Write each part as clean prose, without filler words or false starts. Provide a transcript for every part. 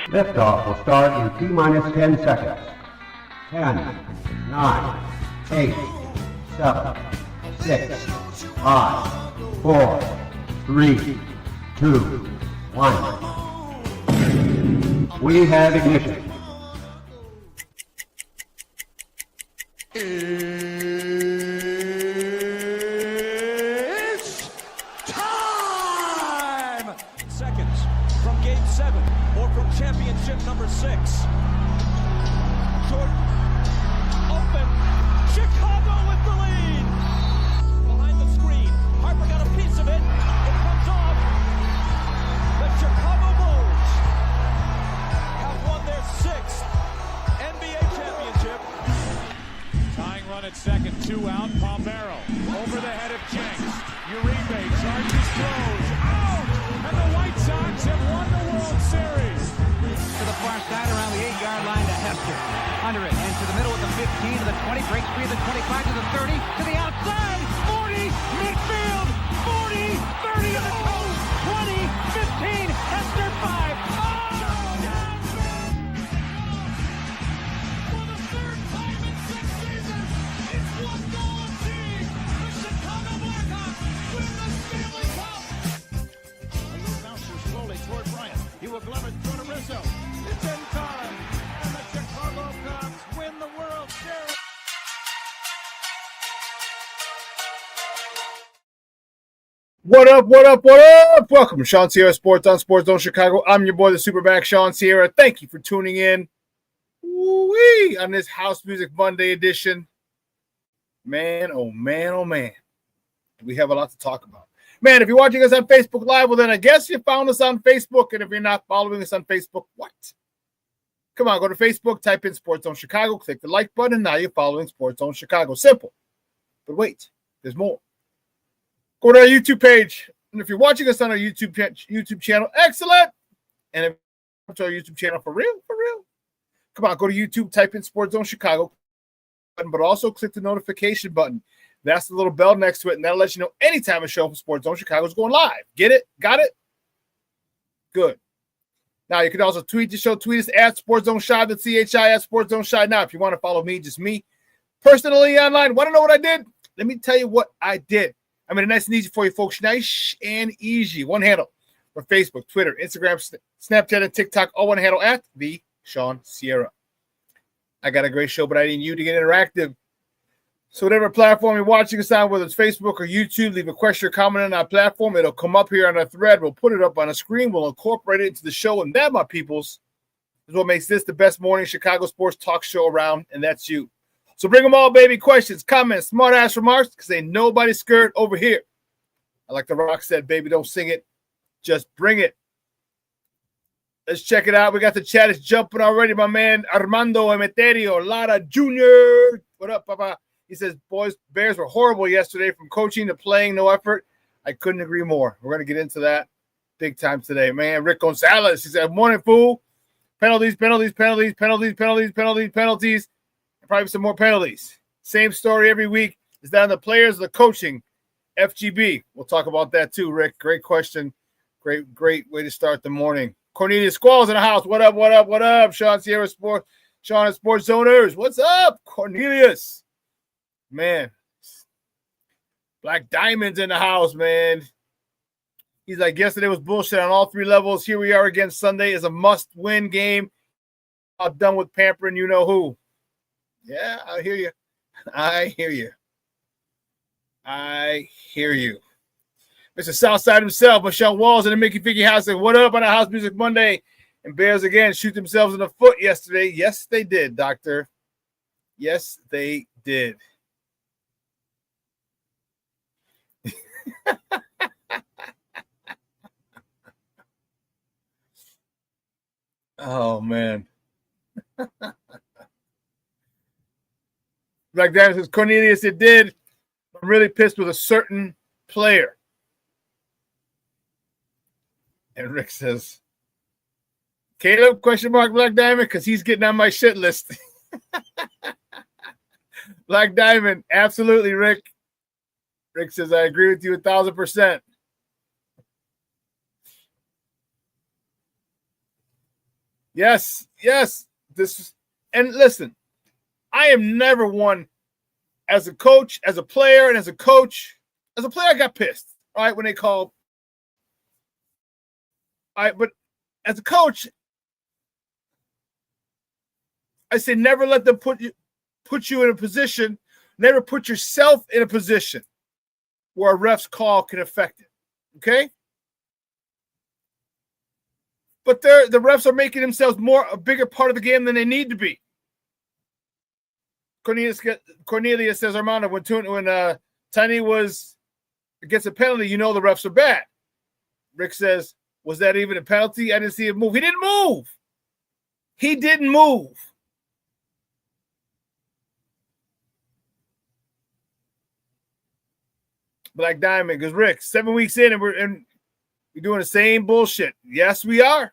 Liftoff will start in T-minus 10 seconds. 10, 9, 8, 7, 6, 5, 4, 3, 2, 1. We have ignition. It's time! Seconds from Game 7 or from championship number 6. Jordan, open, Chicago with the lead! Behind the screen, Harper got a piece of it, it comes off. The Chicago Bulls have won their 6th NBA championship. Tying run at second, 2 out, Palmero over the head of Jenks. Uribe charges, throws, out! And the White Sox have won the World Series. To the far side around the 8-yard line to Hester. Under it, and to the middle with the 15, to the 20, breaks free of the 25, to the 30, to the outside, 40, midfield, 40, 30 to the coast, 20, 15, Hester 5. Oh! For the 3rd time in 6 seasons, it's one goal achieved. The Chicago Blackhawks win the Stanley Cup. A little bouncer slowly toward Bryant. He will glove it through to Rizzo. It's in time, and the Chicago Cubs win the World Series. What up, what up, what up? Welcome to ShawnSierraSports on Sports Zone Chicago. I'm your boy, the SuperBack, Shawn Sierra. Thank you for tuning in. Woo-wee, on this House Music Monday edition. Man, oh man, oh man. We have a lot to talk about. Man, if you're watching us on Facebook Live, well, then I guess you found us on Facebook. And if you're not following us on Facebook, what? Come on, go to Facebook, type in Sports Zone Chicago, click the like button, and now you're following Sports Zone Chicago. Simple. But wait, there's more. Go to our YouTube page. And if you're watching us on our YouTube channel, excellent. And if you're to our YouTube channel for real, come on, go to YouTube, type in Sports Zone Chicago, but also click the notification button. That's the little bell next to it, and that'll let you know anytime a show from Sports Zone Chicago is going live. Get it? Got it? Good. Now, you can also tweet the show. Tweet us at Sports Zone Shy, the CHI at Sports Zone Shy. Now, if you want to follow me, just me, personally online, want to know what I did? Let me tell you what I did. I made it nice and easy for you folks. Nice and easy. One handle for Facebook, Twitter, Instagram, Snapchat, and TikTok. All one handle at the Shawn Sierra. I got a great show, but I need you to get interactive. So whatever platform you're watching us on, whether it's Facebook or YouTube, leave a question or comment on our platform. It'll come up here on our thread. We'll put it up on a screen. We'll incorporate it into the show. And that, my peoples, is what makes this the best morning Chicago sports talk show around, and that's you. So bring them all, baby. Questions, comments, smart-ass remarks, because ain't nobody scared over here. I like The Rock said, baby, don't sing it. Just bring it. Let's check it out. We got the chat is jumping already. My man Armando Emeterio, Lara Jr. What up, Papa? He says, boys, Bears were horrible yesterday from coaching to playing, no effort. I couldn't agree more. We're going to get into that big time today. Man, Rick Gonzalez, he said, morning, fool. Penalties. Probably some more penalties. Same story every week. Is that on the players or the coaching? FGB. We'll talk about that too, Rick. Great question. Great way to start the morning. Cornelius Squalls in the house. What up? ShawnSierraSports. Shawn and Sports Zoners. What's up, Cornelius? Man. Black Diamond's in the house, man. He's like, yesterday was bullshit on all 3 levels. Here we are again. Sunday is a must-win game. I'm done with pampering you know who. Yeah, I hear you. Mr. Southside himself, Michelle Walls in the Mickey Ficky house. Said, what up on a House Music Monday? And Bears again shoot themselves in the foot yesterday. Yes, they did, Doctor. Yes, they did. Oh, man. Like that says, Cornelius, it did. I'm really pissed with a certain player. And Rick says, Caleb, question mark, Black Diamond, because he's getting on my shit list. Black Diamond, absolutely, Rick. Rick says, I agree with you 1,000%. Yes. And listen, I am never one as a coach, as a player, and as a coach. As a player, I got pissed, all right, when they called. All right, but as a coach, I say never let them put you in a position, never put yourself in a position where a ref's call can affect it. Okay? But the refs are making themselves a bigger part of the game than they need to be. Cornelius says, Armando, when Tiny gets a penalty, you know the refs are bad. Rick says, was that even a penalty? I didn't see him move. He didn't move. He didn't move. Black Diamond goes, Rick, 7 weeks in and we're doing the same bullshit. Yes, we are.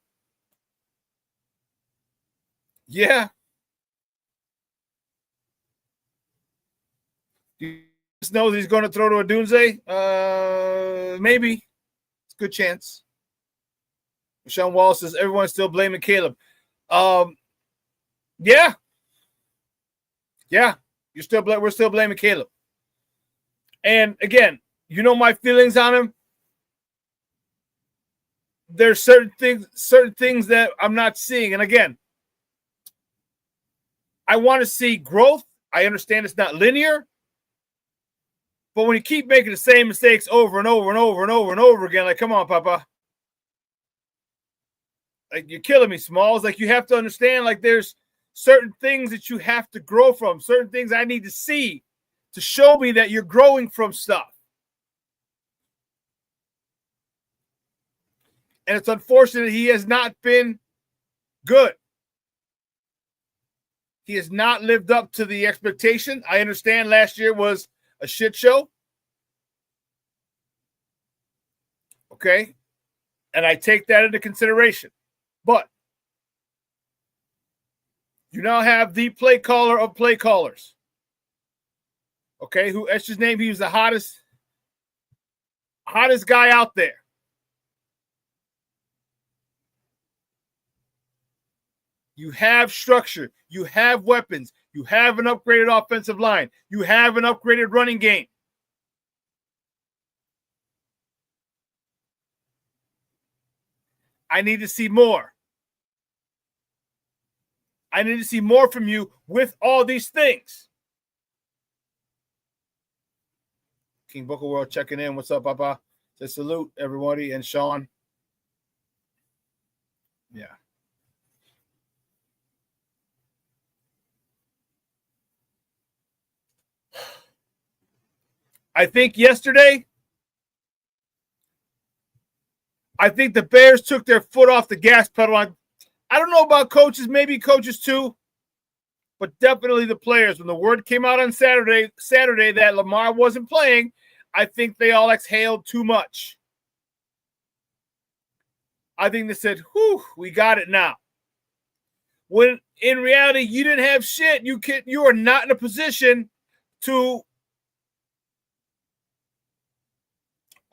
Yeah. He just knows he's going to throw to a Dunze. Maybe. It's a good chance. Sean Wall says everyone's still blaming Caleb. Yeah. We're still blaming Caleb. And again, you know my feelings on him. There's certain things that I'm not seeing. And again, I want to see growth. I understand it's not linear. But when you keep making the same mistakes over and over and over and over and over again, like, come on, Papa. Like, you're killing me, Smalls. Like, you have to understand, like, there's certain things that you have to grow from, certain things I need to see to show me that you're growing from stuff. And it's unfortunate he has not been good. He has not lived up to the expectation. I understand last year was a shit show. Okay? And I take that into consideration. But you now have the play caller of play callers. Okay? Who etched his name? He was the hottest guy out there. You have structure. You have weapons. You have an upgraded offensive line. You have an upgraded running game. I need to see more. I need to see more from you with all these things. King Booker World checking in. What's up, Papa? Says salute, everybody, and Shawn. Yeah. I think yesterday, the Bears took their foot off the gas pedal. I don't know about coaches, maybe coaches too, but definitely the players. When the word came out on Saturday that Lamar wasn't playing, I think they all exhaled too much. I think they said, whew, we got it now. When in reality, you didn't have shit. You are not in a position to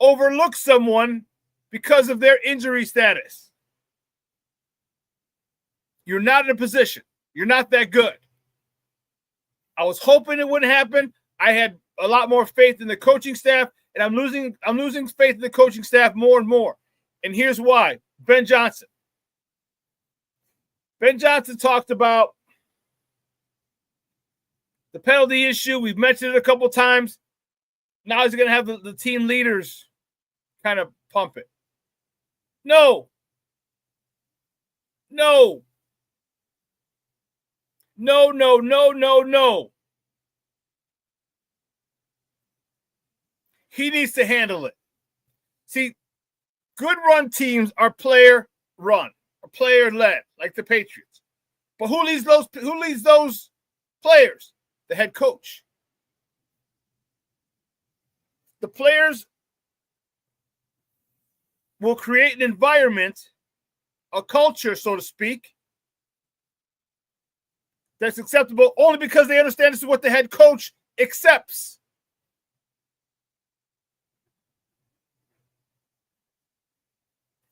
overlook someone because of their injury status. You're not in a position. You're not that good. I was hoping it wouldn't happen. I had a lot more faith in the coaching staff, and I'm losing faith in the coaching staff more and more. And here's why. Ben Johnson. Ben Johnson talked about the penalty issue. We've mentioned it a couple times. Now he's going to have the team leaders kind of pump it. No. He needs to handle it. See, good run teams are player run or player led, like the Patriots. But who leads those players? The head coach. The players will create an environment, a culture, so to speak, that's acceptable only because they understand this is what the head coach accepts.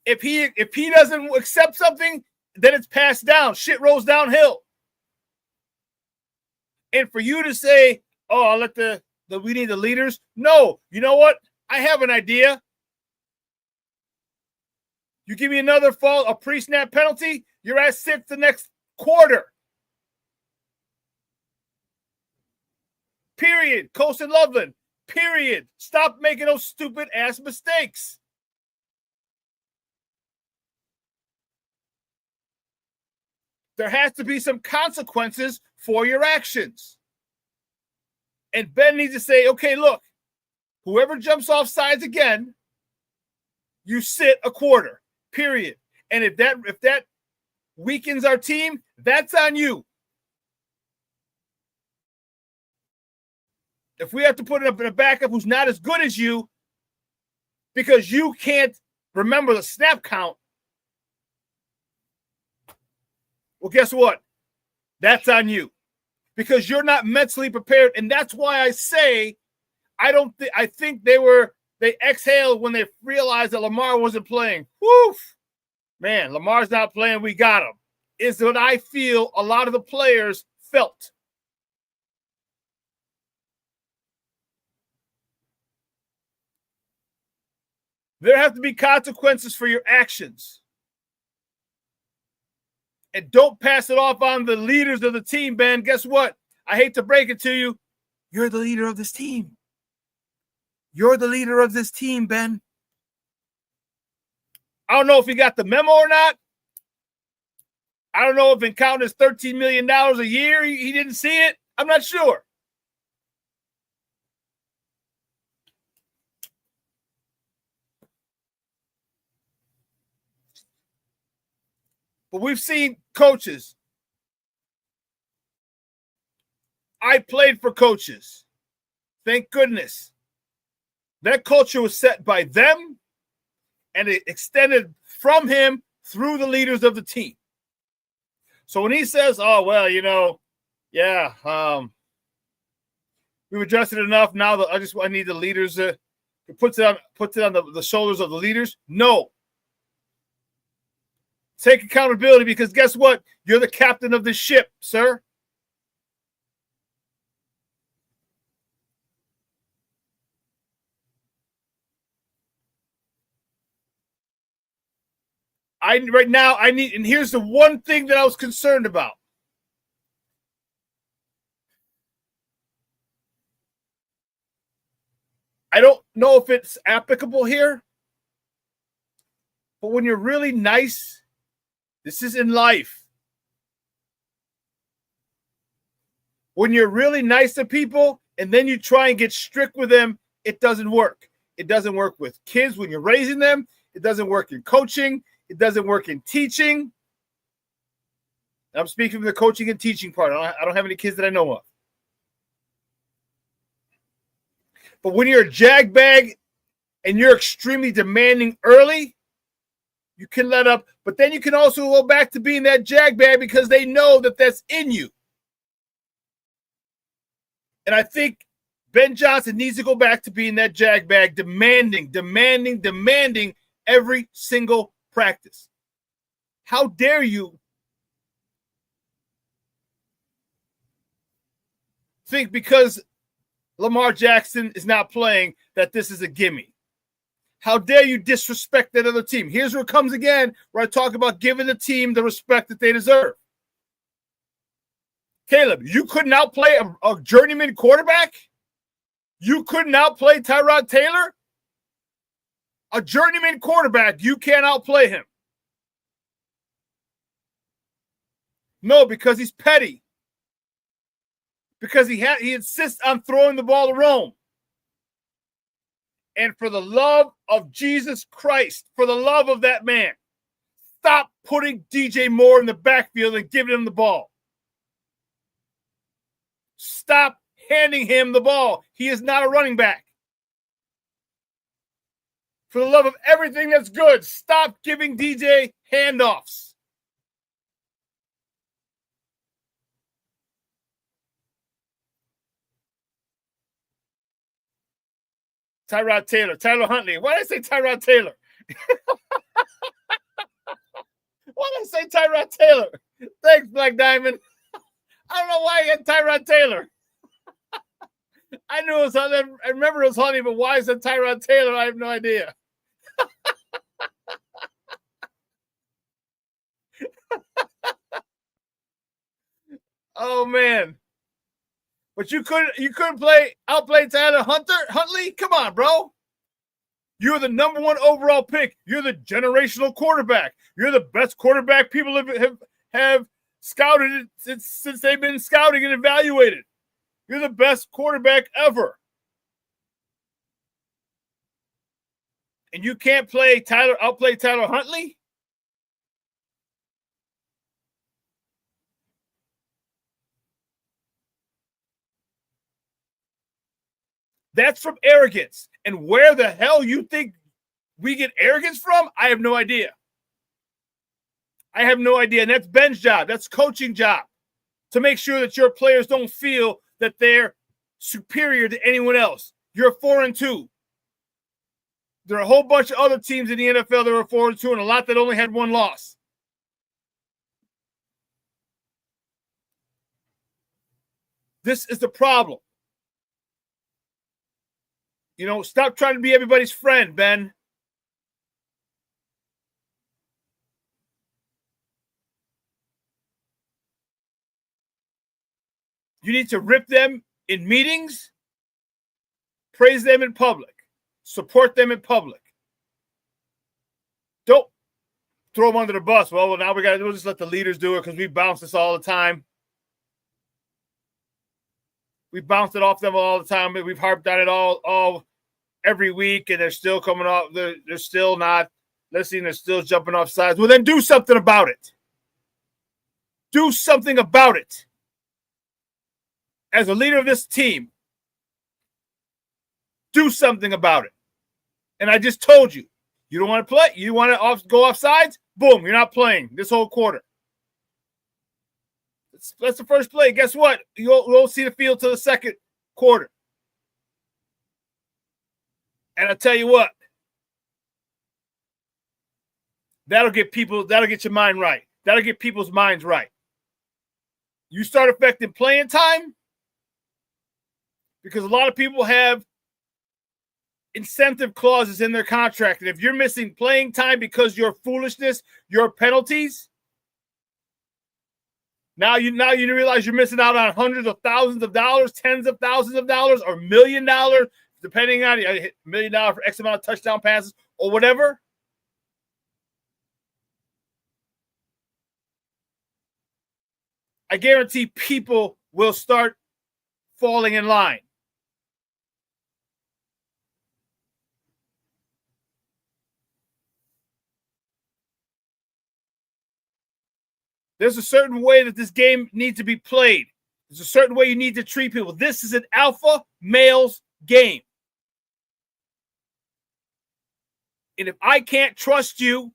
If he doesn't accept something, it's passed down. Shit rolls downhill. And for you to say, oh, I'll let we need the leaders. No, you know what? I have an idea. You give me another a pre-snap penalty, you're at 6 the next quarter. Period. Colson Loveland. Period. Stop making those stupid ass mistakes. There has to be some consequences for your actions. And Ben needs to say, okay, look, whoever jumps off sides again, you sit a quarter, period. And if that weakens our team, that's on you. If we have to put it up in a backup who's not as good as you because you can't remember the snap count, well, guess what? That's on you because you're not mentally prepared. And that's why I say I think they exhaled when they realized that Lamar wasn't playing. Woof! Man, Lamar's not playing. We got him. Is what I feel a lot of the players felt. There have to be consequences for your actions. And don't pass it off on the leaders of the team, Ben. Guess what? I hate to break it to you. You're the leader of this team. You're the leader of this team, Ben. I don't know if he got the memo or not. I don't know if in counting his $13 million a year, he didn't see it. I'm not sure. But we've seen coaches. I played for coaches. Thank goodness. That culture was set by them, and it extended from him through the leaders of the team. So when he says, oh, well, we've adjusted enough. Now I need the leaders to put it on the shoulders of the leaders. No. Take accountability because guess what? You're the captain of the ship, sir. And here's the one thing that I was concerned about. I don't know if it's applicable here, but when you're really nice, this is in life. When you're really nice to people and then you try and get strict with them, it doesn't work. It doesn't work with kids when you're raising them. It doesn't work in coaching. It doesn't work in teaching. I'm speaking from the coaching and teaching part. I don't have any kids that I know of. But when you're a jagbag and you're extremely demanding early, you can let up. But then you can also go back to being that jagbag because they know that that's in you. And I think Ben Johnson needs to go back to being that jagbag, demanding every single practice. How dare you think because Lamar Jackson is not playing that this is a gimme? How dare you disrespect that other team? Here's where it comes again, where I talk about giving the team the respect that they deserve. Caleb, you couldn't outplay a journeyman quarterback? You couldn't outplay Tyrod Taylor? A journeyman quarterback, you can't outplay him. No, because he's petty. Because he insists on throwing the ball to Rome. And for the love of Jesus Christ, for the love of that man, stop putting DJ Moore in the backfield and giving him the ball. Stop handing him the ball. He is not a running back. For the love of everything that's good, stop giving DJ handoffs. Tyrod Taylor, Tyler Huntley. Why did I say Tyrod Taylor? Why did I say Tyrod Taylor? Thanks, Black Diamond. I don't know why I got Tyrod Taylor. I knew it was Honey. I remember it was Honey, but why is it Tyrod Taylor? I have no idea. Oh man. But you couldn't outplay Tyler Huntley? Come on, bro. You're the number 1 overall pick. You're the generational quarterback. You're the best quarterback people have scouted since they've been scouting and evaluated. You're the best quarterback ever. And you can't outplay Tyler Huntley? That's from arrogance. And where the hell you think we get arrogance from? I have no idea. And that's Ben's job. That's coaching job. To make sure that your players don't feel that they're superior to anyone else. You're 4-2. There are a whole bunch of other teams in the NFL that are 4-2 and a lot that only had 1 loss. This is the problem. Stop trying to be everybody's friend, Ben. You need to rip them in meetings, praise them in public, support them in public. Don't throw them under the bus. Well, now we'll just let the leaders do it because we bounce this all the time. We bounce it off them all the time. We've harped on it all every week, and they're still coming off. They're still not listening. They're still jumping off sides. Well, then do something about it. Do something about it. As a leader of this team, do something about it. And I just told you, you don't want to play. You want to go off sides? Boom, you're not playing this whole quarter. That's the first play. Guess what? You won't see the field till the second quarter. And I tell you what, that'll get your mind right. That'll get people's minds right. You start affecting playing time because a lot of people have incentive clauses in their contract. And if you're missing playing time because your foolishness, your penalties, now you realize you're missing out on hundreds of thousands of dollars, tens of thousands of dollars, or $1 million, depending on $1 million for X amount of touchdown passes or whatever. I guarantee people will start falling in line. There's a certain way that this game needs to be played. There's a certain way you need to treat people. This is an alpha male's game. And if I can't trust you,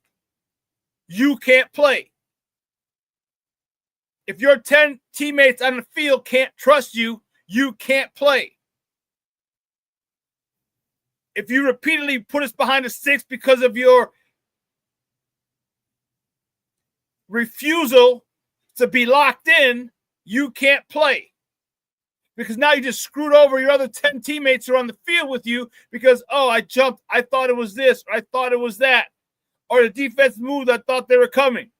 you can't play. If your 10 teammates on the field can't trust you, you can't play. If you repeatedly put us behind the sticks because of your refusal to be locked in, you can't play. Because now you just screwed over your other 10 teammates who are on the field with you because, I jumped, I thought it was this, or I thought it was that, or the defense moved, I thought they were coming.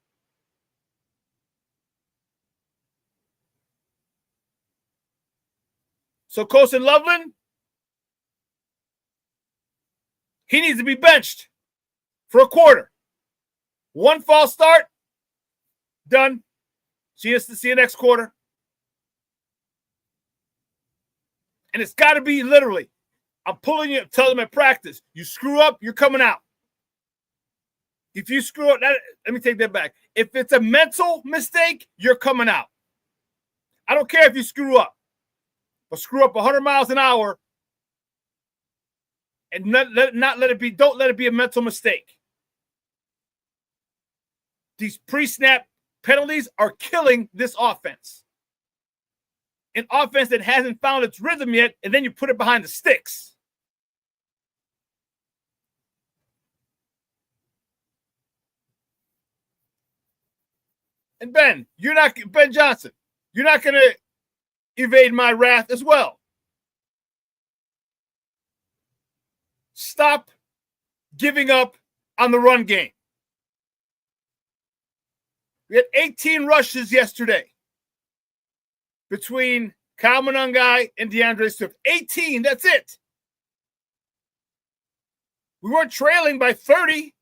So Colson Loveland, he needs to be benched for a quarter. One false start, done. See you next quarter. And it's got to be literally, I'm pulling you, tell them at practice, you screw up, you're coming out. If you screw up, let me take that back. If it's a mental mistake, you're coming out. I don't care if you screw up. But screw up 100 miles an hour and don't let it be a mental mistake. These pre-snap penalties are killing this offense. An offense that hasn't found its rhythm yet, and then you put it behind the sticks. And Ben Johnson, you're not going to evade my wrath as well. Stop giving up on the run game. We had 18 rushes yesterday between Kyle Monangai and DeAndre Swift. 18, that's it. We weren't trailing by 30.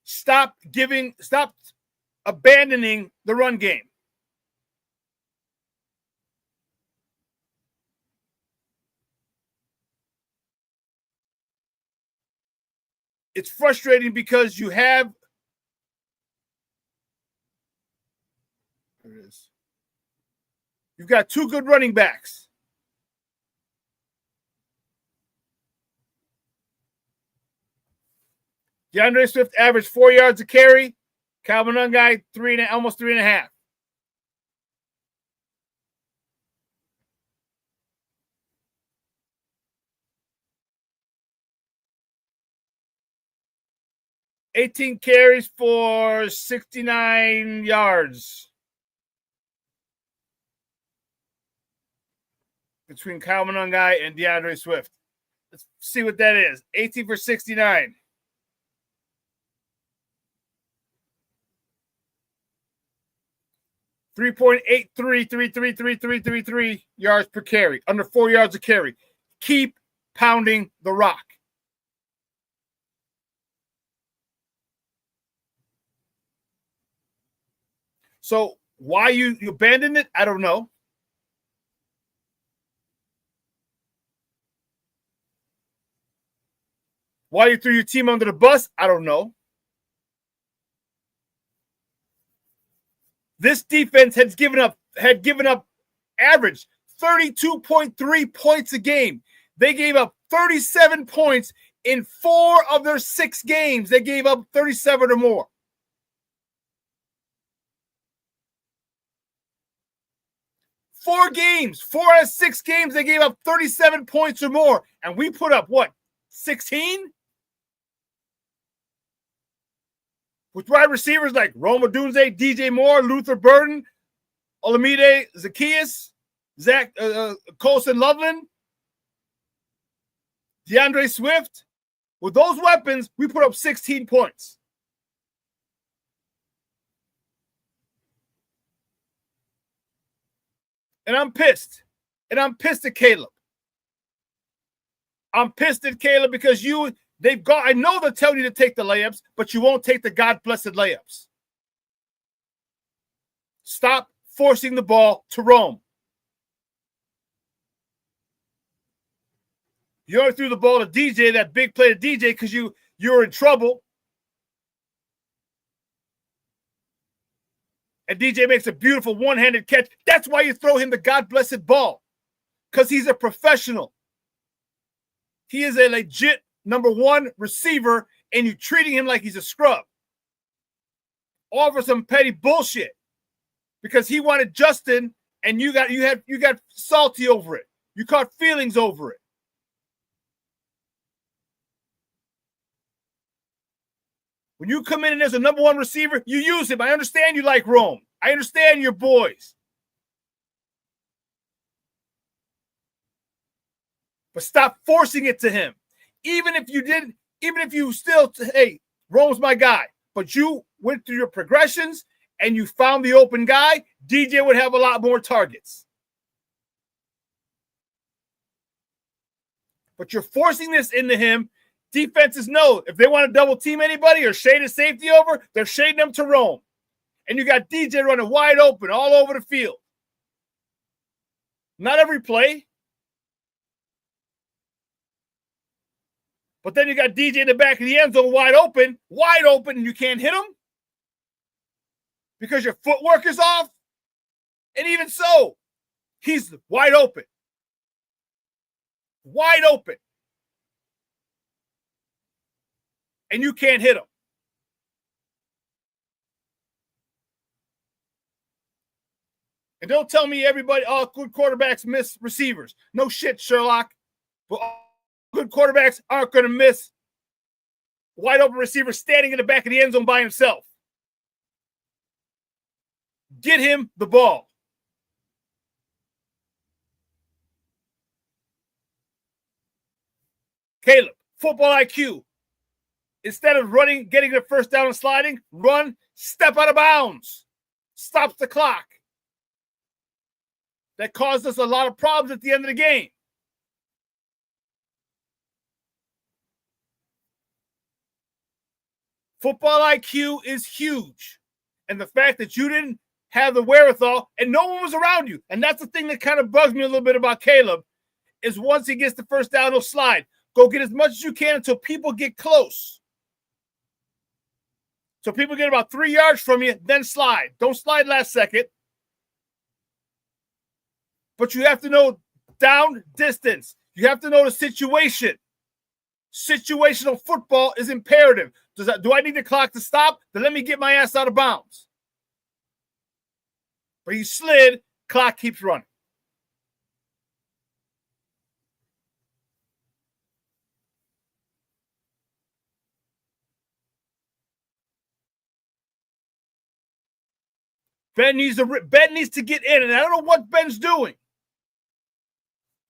Stop abandoning the run game. It's frustrating because you have you've got two good running backs. DeAndre Swift averaged 4 yards a carry. Kyle Monangai, almost 3.5. $18 carries for 69 yards between Kyle Monangai and DeAndre Swift. Let's see what that is. 18 for 69. .83 yards per carry, under 4 yards a carry. Keep pounding the rock. So why you abandoned it, I don't know. Why you threw your team under the bus, I don't know. This defense had given up average 32.3 points a game. They gave up 37 points in 4 of their 6 games. They gave up 37 or more. Four out of 6 games, they gave up 37 points or more. And we put up, what, 16? With wide receivers like Rome Odunze, DJ Moore, Luther Burden, Olamide Zacchaeus, Colson Loveland, DeAndre Swift. With those weapons, we put up 16 points. And I'm pissed. And I'm pissed at Caleb. I'm pissed at Caleb because I know they're telling you to take the layups, but you won't take the God-blessed layups. Stop forcing the ball to Rome. You only threw the ball to DJ, that big play to DJ, because you were in trouble. And DJ makes a beautiful one-handed catch. That's why you throw him the God-blessed ball, because he's a professional. He is a legit number 1 receiver, and you're treating him like he's a scrub. All for some petty bullshit, because he wanted Justin, and you got salty over it. You caught feelings over it. When you come in as a number 1 receiver, you use him. I understand you like Rome. I understand your boys. But stop forcing it to him. Even if you still, hey, Rome's my guy, but you went through your progressions and you found the open guy, DJ would have a lot more targets. But you're forcing this into him. Defenses know if they want to double team anybody or shade a safety over, they're shading them to Rome. And you got DJ running wide open all over the field. Not every play. But then you got DJ in the back of the end zone wide open, and you can't hit him because your footwork is off. And even so, he's wide open. Wide open. And you can't hit him. And don't tell me everybody, good quarterbacks miss receivers. No shit, Sherlock. But good quarterbacks aren't going to miss wide open receiver standing in the back of the end zone by himself. Get him the ball. Caleb, football IQ. Instead of running, getting the first down and sliding, run, step out of bounds. Stops the clock. That caused us a lot of problems at the end of the game. Football IQ is huge. And the fact that you didn't have the wherewithal and no one was around you. And that's the thing that kind of bugs me a little bit about Caleb is once he gets the first down, he'll slide. Go get as much as you can until people get close. So people get about 3 yards from you, then slide. Don't slide last second. But you have to know down distance. You have to know the situation. Situational football is imperative. Do I need the clock to stop? Then let me get my ass out of bounds. But he slid, clock keeps running. Ben needs to get in, and I don't know what Ben's doing.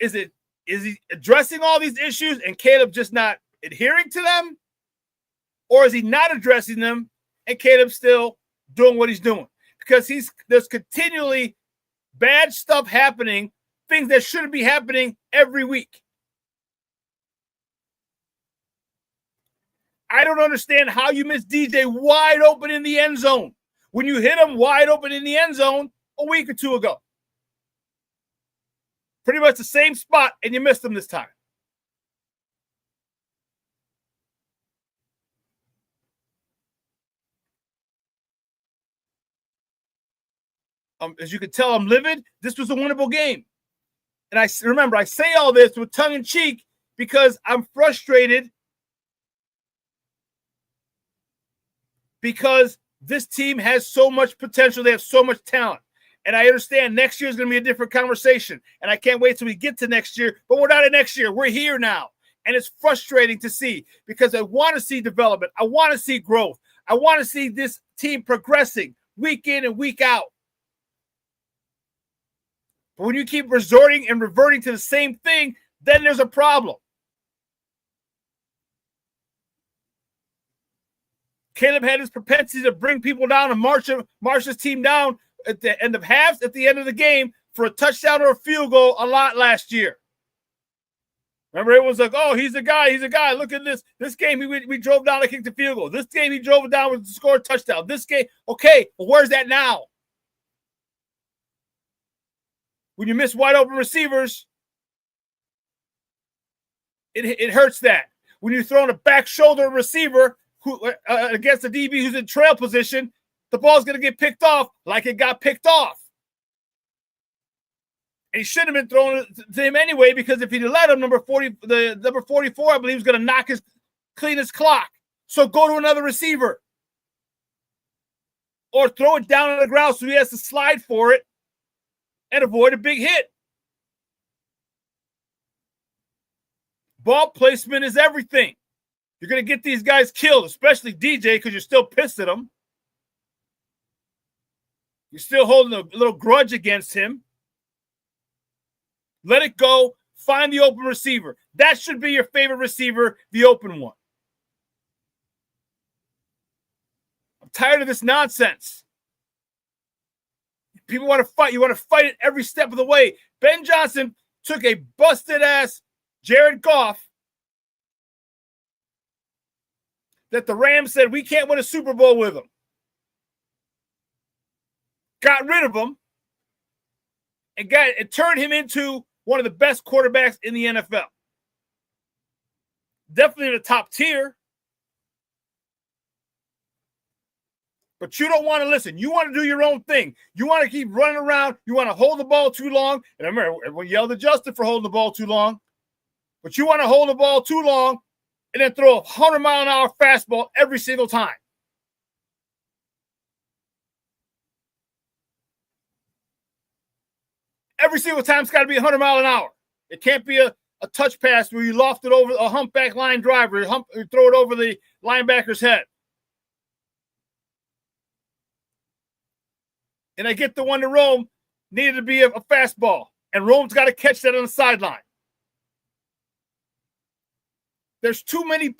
Is he addressing all these issues and Caleb just not adhering to them? Or is he not addressing them and Caleb still doing what he's doing? Because there's continually bad stuff happening, things that shouldn't be happening every week. I don't understand how you miss DJ wide open in the end zone when you hit him wide open in the end zone a week or two ago. Pretty much the same spot, and you missed him this time. As you can tell, I'm livid. This was a winnable game. And I say all this with tongue in cheek because I'm frustrated because this team has so much potential. They have so much talent. And I understand next year is going to be a different conversation. And I can't wait till we get to next year. But we're not in next year. We're here now. And it's frustrating to see because I want to see development. I want to see growth. I want to see this team progressing week in and week out. But when you keep resorting and reverting to the same thing, then there's a problem. Caleb had his propensity to bring people down and march his team down at the end of halves, at the end of the game, for a touchdown or a field goal a lot last year. Remember, it was like, oh, he's a guy. Look at this. This game, we drove down and kicked the field goal. This game, he drove it down with scored a touchdown. This game, okay, well, where's that now? When you miss wide open receivers, it hurts that. When you're throwing a back shoulder receiver against a DB who's in trail position, the ball's going to get picked off like it got picked off. And he shouldn't have been thrown to him anyway, because if he'd let him, number 44, I believe, was going to clean his clock. So go to another receiver. Or throw it down on the ground so he has to slide for it and avoid a big hit. Ball placement is everything. You're going to get these guys killed, especially DJ, because you're still pissed at him. You're still holding a little grudge against him. Let it go. Find the open receiver. That should be your favorite receiver, the open one. I'm tired of this nonsense. People want to fight. You want to fight it every step of the way. Ben Johnson took a busted-ass Jared Goff that the Rams said, we can't win a Super Bowl with him. Got rid of him and turned him into one of the best quarterbacks in the NFL. Definitely in the top tier. But you don't want to listen. You want to do your own thing. You want to keep running around. You want to hold the ball too long. And I remember everyone yelled at Justin for holding the ball too long. But you want to hold the ball too long and then throw a 100-mile-an-hour fastball every single time. Every single time it's got to be 100 miles an hour. It can't be a a touch pass where you loft it over a humpback line driver, you throw it over the linebacker's head. And I get the one to Rome, needed to be a fastball. And Rome's got to catch that on the sideline. There's too many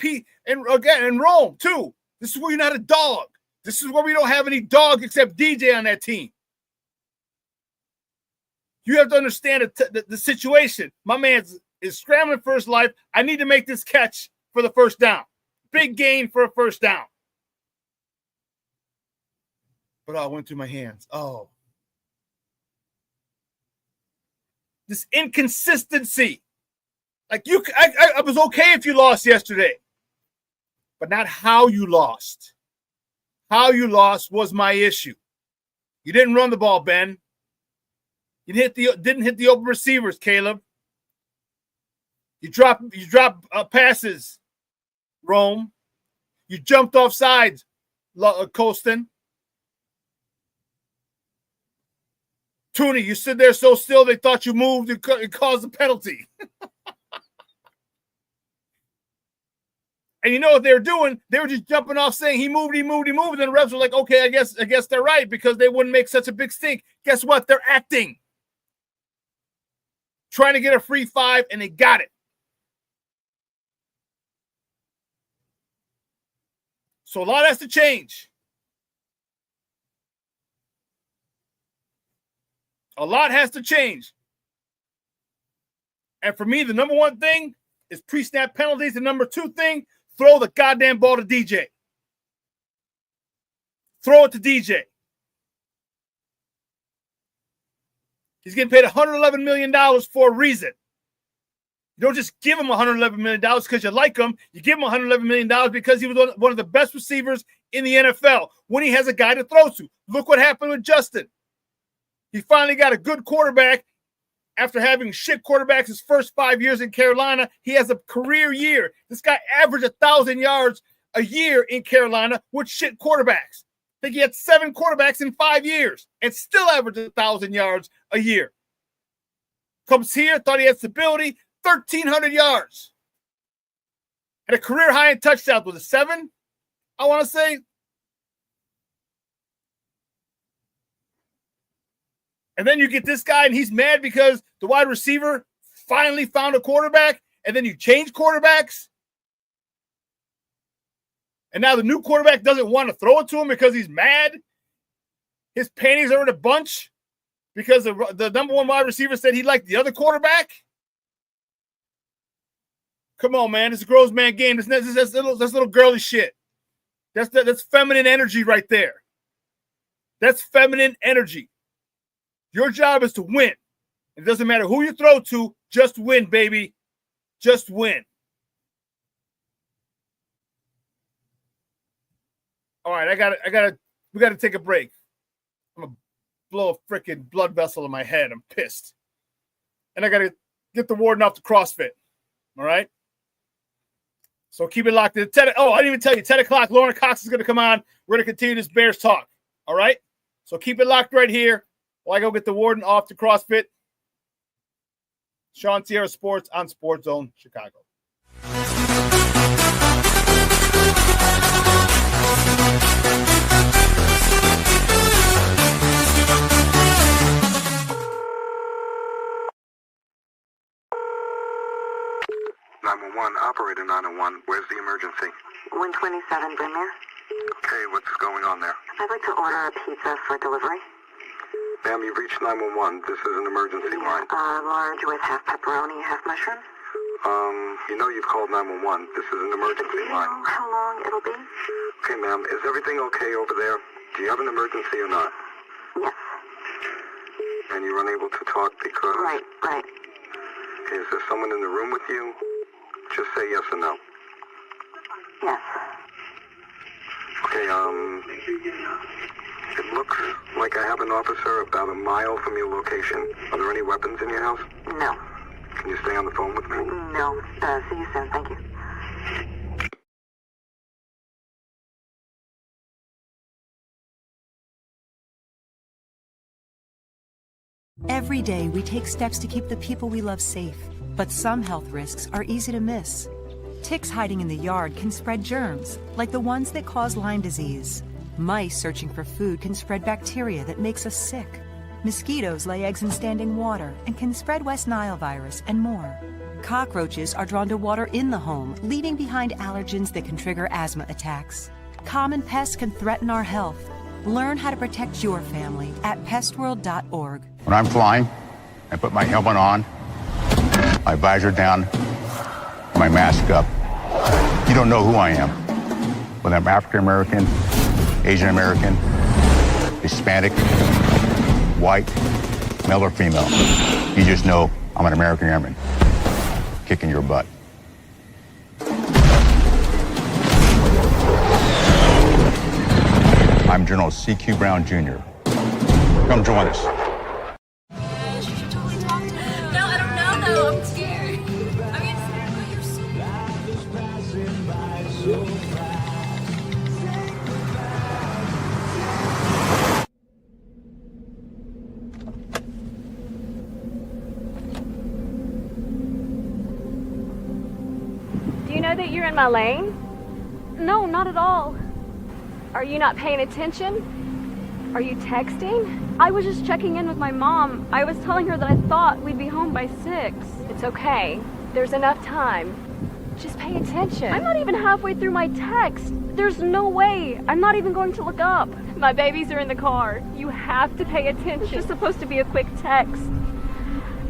and again, in Rome, too. This is where you're not a dog. This is where we don't have any dog except DJ on that team. You have to understand the situation. My man is scrambling for his life. I need to make this catch for the first down. Big gain for a first down. But I went through my hands. Oh. This inconsistency. Like I was okay if you lost yesterday. But not how you lost. How you lost was my issue. You didn't run the ball, Ben. You didn't hit the open receivers, Caleb. You dropped passes, Rome. You jumped off sides, Colston. Tooney, you stood there so still they thought you moved and caused a penalty. And you know what they were doing? They were just jumping off saying he moved. And then the refs were like, okay, I guess they're right because they wouldn't make such a big stink. Guess what? They're acting. Trying to get a free 5, and they got it. So a lot has to change. A lot has to change. And for me, the number one thing is pre-snap penalties. The number two thing, throw the goddamn ball to DJ. Throw it to DJ. He's getting paid $111 million for a reason. You don't just give him $111 million because you like him. You give him $111 million because he was one of the best receivers in the NFL when he has a guy to throw to. Look what happened with Justin. He finally got a good quarterback after having shit quarterbacks his first 5 years in Carolina. He has a career year. This guy averaged 1,000 yards a year in Carolina with shit quarterbacks. I think he had 7 quarterbacks in 5 years and still averaged 1,000 yards a year. Comes here, thought he had stability, 1,300 yards. And a career high in touchdowns. Was it 7? I want to say. And then you get this guy, and he's mad because the wide receiver finally found a quarterback, and then you change quarterbacks. And now the new quarterback doesn't want to throw it to him because he's mad. His panties are in a bunch because the number one wide receiver said he liked the other quarterback. Come on, man. It's a grown man game. That's little girly shit. That's feminine energy right there. That's feminine energy. Your job is to win. It doesn't matter who you throw to. Just win, baby. Just win. All right, we gotta take a break. I'm gonna blow a freaking blood vessel in my head. I'm pissed. And I gotta get the warden off the CrossFit. All right. So keep it locked in. I didn't even tell you, 10 o'clock, Lorin Cox is gonna come on. We're gonna continue this Bears talk. All right. So keep it locked right here while I go get the warden off the CrossFit. ShawnSierraSports on Sports Zone Chicago. Operator 901, where's the emergency? 127 Brymere. Okay, what's going on there? I'd like to order a pizza for delivery. Ma'am, you've reached 911. This is an emergency line. Large with half pepperoni, half mushrooms. You know you've called 911. This is an emergency Do you line. know how long it'll be? Okay, ma'am, is everything okay over there? Do you have an emergency or not? Yes. And you're unable to talk because... Right. Is there someone in the room with you? Just say yes or no. Yes. Okay, it looks like I have an officer about a mile from your location. Are there any weapons in your house? No. Can you stay on the phone with me? No. See you soon. Thank you. Every day, we take steps to keep the people we love safe. But some health risks are easy to miss. Ticks hiding in the yard can spread germs, like the ones that cause Lyme disease. Mice searching for food can spread bacteria that makes us sick. Mosquitoes lay eggs in standing water and can spread West Nile virus and more. Cockroaches are drawn to water in the home, leaving behind allergens that can trigger asthma attacks. Common pests can threaten our health. Learn how to protect your family at pestworld.org. When I'm flying, I put my helmet on, my visor down, my mask up. You don't know who I am. Whether I'm African American, Asian American, Hispanic, white, male or female. You just know I'm an American airman kicking your butt. I'm General C.Q. Brown Jr. Come join us. No, I don't know though. I'm scared. I mean, you're so... Do you know that you're in my lane? No, not at all. Are you not paying attention? Are you texting? I was just checking in with my mom. I was telling her that I thought we'd be home by 6. It's okay. There's enough time. Just pay attention. I'm not even halfway through my text. There's no way. I'm not even going to look up. My babies are in the car. You have to pay attention. It's just supposed to be a quick text.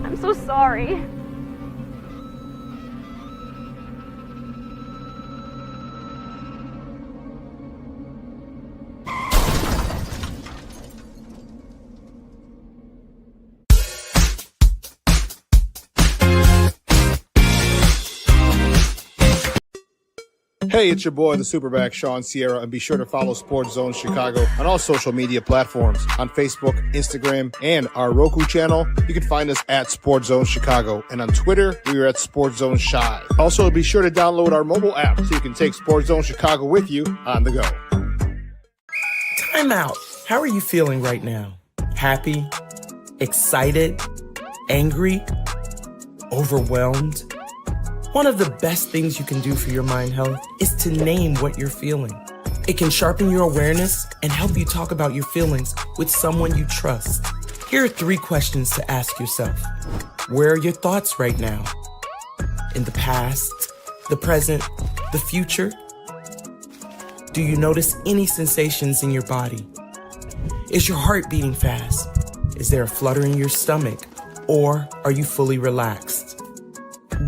I'm so sorry. Hey, it's your boy, the SuperBack, Shawn Sierra, and be sure to follow Sports Zone Chicago on all social media platforms. On Facebook, Instagram, and our Roku channel, you can find us at Sports Zone Chicago. And on Twitter, we are at Sports Zone Shy. Also, be sure to download our mobile app so you can take Sports Zone Chicago with you on the go. Time out. How are you feeling right now? Happy? Excited? Angry? Overwhelmed? One of the best things you can do for your mind health is to name what you're feeling. It can sharpen your awareness and help you talk about your feelings with someone you trust. Here are 3 questions to ask yourself. Where are your thoughts right now? In the past, the present, the future? Do you notice any sensations in your body? Is your heart beating fast? Is there a flutter in your stomach? Or are you fully relaxed?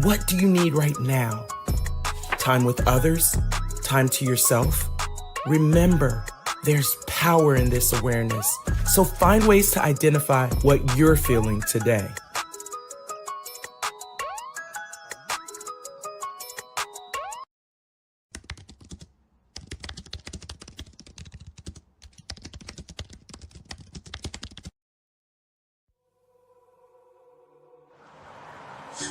What do you need right now? Time with others? Time to yourself? Remember, there's power in this awareness. So find ways to identify what you're feeling today.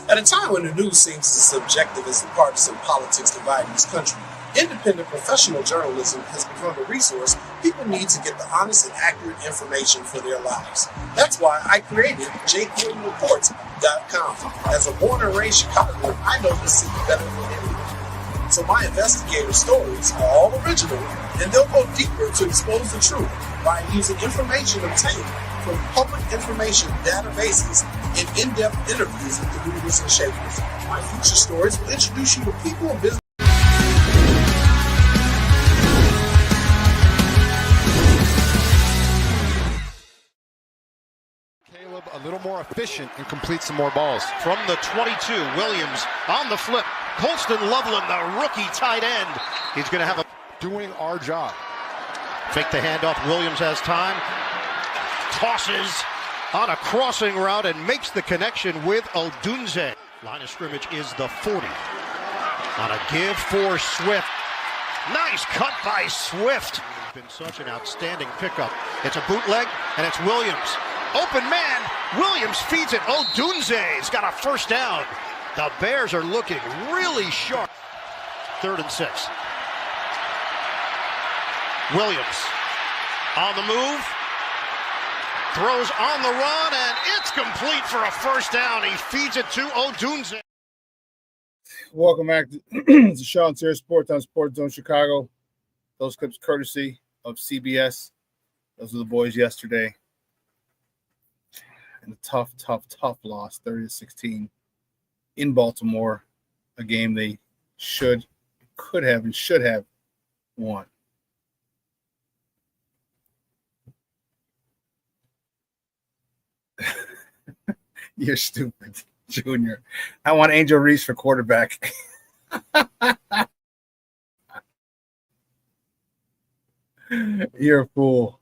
At a time when the news seems as subjective as the partisan politics dividing this country, independent professional journalism has become a resource people need to get the honest and accurate information for their lives. That's why I created JQuillenReports.com. As a born and raised Chicagoan, I know this city better than anyone. So my investigative stories are all original, and they'll go deeper to expose the truth by using information obtained from public information databases and in-depth interviews with the movers and shakers. My future stories will introduce you to people and business. Caleb a little more efficient and complete some more balls. From the 22, Williams on the flip. Colston Loveland, the rookie tight end. He's going to have a... Doing our job. Fake the handoff. Williams has time. Tosses on a crossing route and makes the connection with Odunze. Line of scrimmage is the 40. On a give for Swift. Nice cut by Swift. It's been such an outstanding pickup. It's a bootleg, and it's Williams. Open man. Williams feeds it. Odunze's got a first down. The Bears are looking really sharp. 3rd and 6. Williams on the move. Throws on the run, and it's complete for a first down. He feeds it to Odunze. Welcome back to ShawnSierraSports on Sports Zone Chicago. Those clips courtesy of CBS. Those are the boys yesterday. And a tough loss, 30-16 in Baltimore. A game they could have won. You're stupid, Junior. I want Angel Reese for quarterback. You're a fool.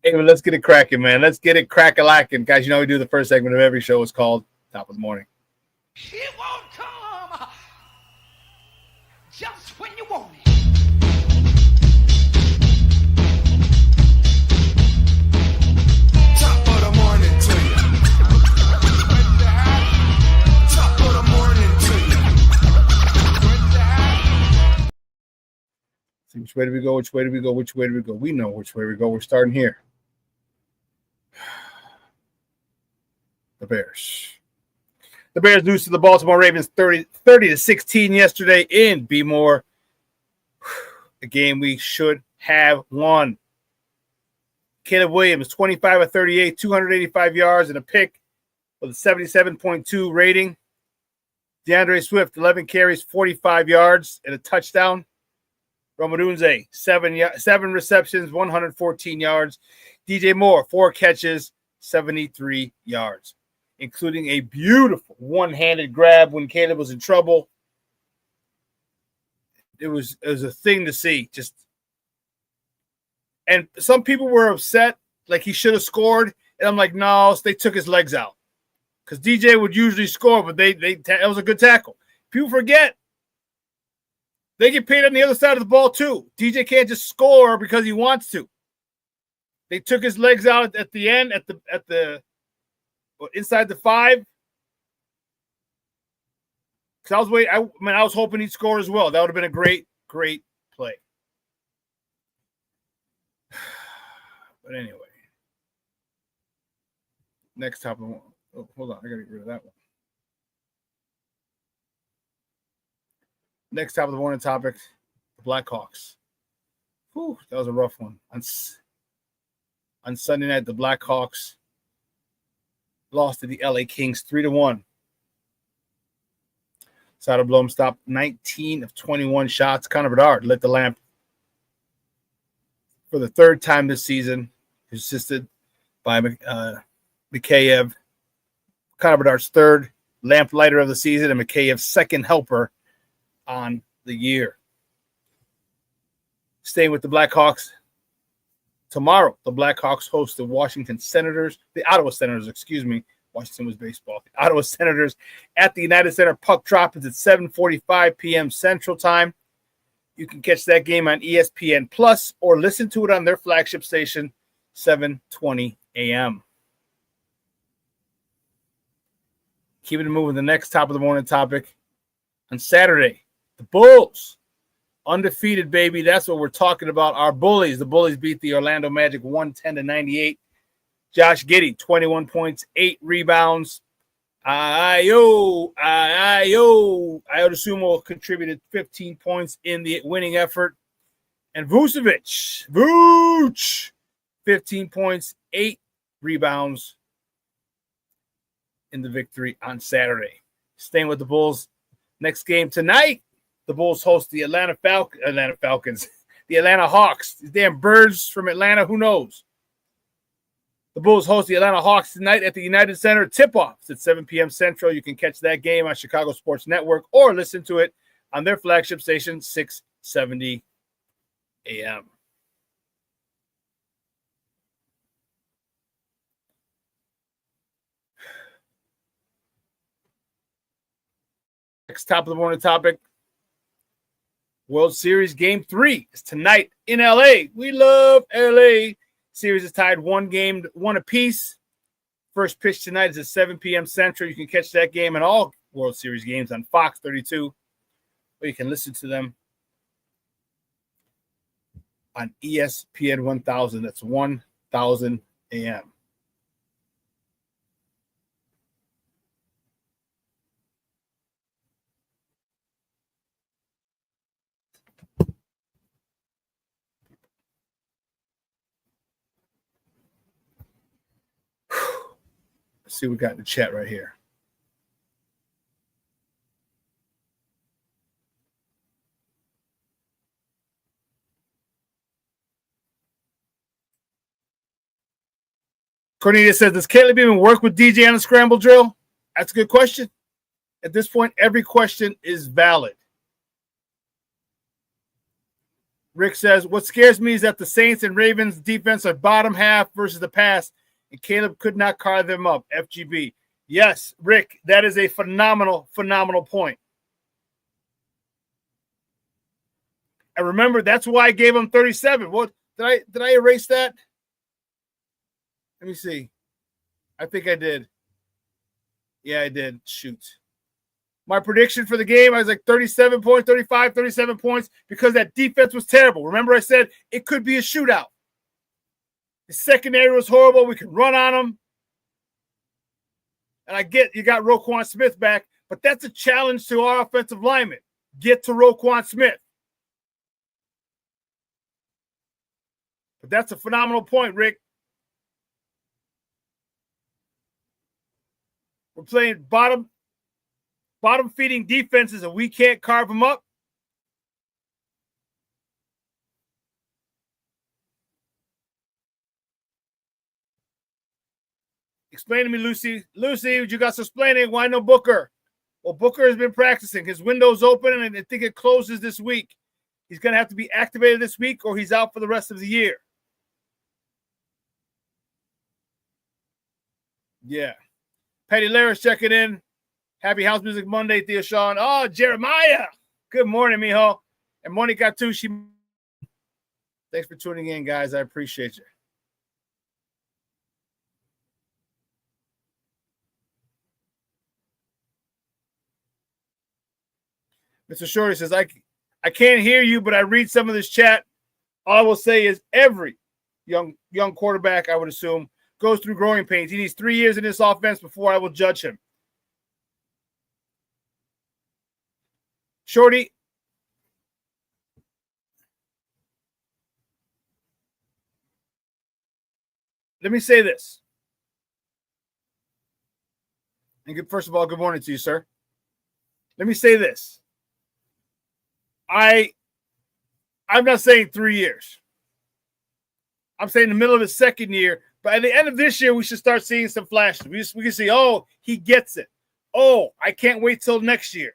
Hey, well, let's get it cracking, man. Let's get it crack-a-lacking. Guys, you know we do the first segment of every show. It's called Top of the Morning. It won't come just when you want it. Top of the morning to you. Top of the morning to you. See, which way do we go? Which way do we go? Which way do we go? We know which way we go. We're starting here. The Bears. The Bears lose to the Baltimore Ravens 30-16 yesterday in B-More. A game we should have won. Caleb Williams, 25 of 38, 285 yards and a pick with a 77.2 rating. DeAndre Swift, 11 carries, 45 yards and a touchdown. Romadunze, 7 receptions, 114 yards. DJ Moore, 4 catches, 73 yards, including a beautiful one-handed grab when Caleb was in trouble. It was a thing to see. And some people were upset, like he should have scored. And I'm like, no, they took his legs out. Because DJ would usually score, but it was a good tackle. People forget. They get paid on the other side of the ball too. DJ can't just score because he wants to. They took his legs out at the end, at the inside the 5. Because I was hoping he'd score as well. That would have been a great play. But anyway, next topic. Oh, hold on, I gotta get rid of that one. Next top of the morning topic, the Blackhawks. Whew, that was a rough one. On Sunday night, the Blackhawks lost to the LA Kings 3-1. Soderblom stopped 19 of 21 shots. Connor Bedard lit the lamp for the 3rd time this season, assisted by Mikheyev. Connor Bedard's 3rd lamp lighter of the season and Mikheyev's 2nd helper on the year. Staying with the Blackhawks, tomorrow the Blackhawks host the Ottawa Senators, excuse me. Washington was baseball. The Ottawa Senators at the United Center. Puck drop is at 7:45 p.m. Central Time. You can catch that game on ESPN Plus or listen to it on their flagship station, 7:20 a.m. Keeping it moving, the next top of the morning topic. On Saturday, the Bulls, undefeated, baby. That's what we're talking about. Our Bullies. The Bullies beat the Orlando Magic 110-98. Josh Giddey, 21 points, 8 rebounds. Ayo DeSumo contributed 15 points in the winning effort. And Vucevic, 15 points, 8 rebounds in the victory on Saturday. Staying with the Bulls. Next game tonight, the Bulls host the Atlanta Falcons, the Atlanta Hawks. These damn birds from Atlanta, who knows? The Bulls host the Atlanta Hawks tonight at the United Center. Tip-off at 7 p.m. Central. You can catch that game on Chicago Sports Network or listen to it on their flagship station, 670 a.m. Next top of the morning topic, World Series Game 3 is tonight in L.A. We love L.A. Series is tied 1 apiece. First pitch tonight is at 7 p.m. Central. You can catch that game and all World Series games on Fox 32, or you can listen to them on ESPN 1000. That's 1000 a.m. Let's see what we got in the chat right here. Cornelius says, does Caleb even work with DJ on a scramble drill? That's a good question. At this point, every question is valid. Rick says, what scares me is that the Saints and Ravens defense are bottom half versus the pass, and Caleb could not carve them up. FGB. Yes, Rick, that is a phenomenal, phenomenal point. And remember, that's why I gave him 37. What did I erase that? Let me see. I think I did. Yeah, I did. Shoot. My prediction for the game, I was like 37 points, 35, 37 points, because that defense was terrible. Remember I said it could be a shootout. The secondary was horrible. We could run on them. And I get you got Roquan Smith back, but that's a challenge to our offensive linemen. Get to Roquan Smith. But that's a phenomenal point, Rick. We're playing bottom feeding defenses and we can't carve them up. Explain to me, Lucy. Lucy, you got some explaining. Why no Booker? Well, Booker has been practicing. His window's open, and I think it closes this week. He's going to have to be activated this week, or he's out for the rest of the year. Yeah. Patty Laris checking in. Happy House Music Monday, Theo Shawn. Oh, Jeremiah. Good morning, mijo. And Monica, too. Thanks for tuning in, guys. I appreciate you. Mr. Shorty says, I can't hear you, but I read some of this chat. All I will say is every young quarterback, I would assume, goes through growing pains. He needs 3 years in this offense before I will judge him. Shorty, let me say this. And first of all, good morning to you, sir. Let me say this. I'm not saying 3 years. I'm saying the middle of his second year. But at the end of this year, we should start seeing some flashes. We can see, oh, he gets it. Oh, I can't wait till next year.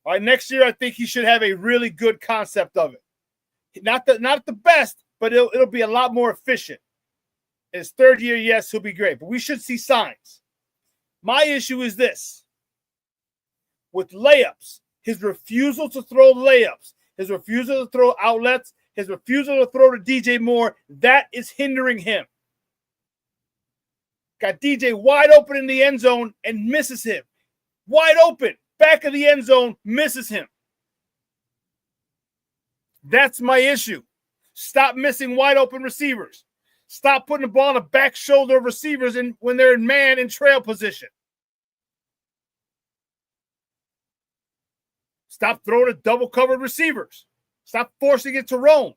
All right, next year, I think he should have a really good concept of it. Not the best, but it'll be a lot more efficient. In his third year, yes, he'll be great. But we should see signs. My issue is this. With layups, his refusal to throw layups, his refusal to throw outlets, his refusal to throw to DJ Moore, that is hindering him. Got DJ wide open in the end zone and misses him. Wide open, back of the end zone, misses him. That's my issue. Stop missing wide open receivers. Stop putting the ball on the back shoulder of receivers when they're in man and trail position. Stop throwing to double-covered receivers. Stop forcing it to roam.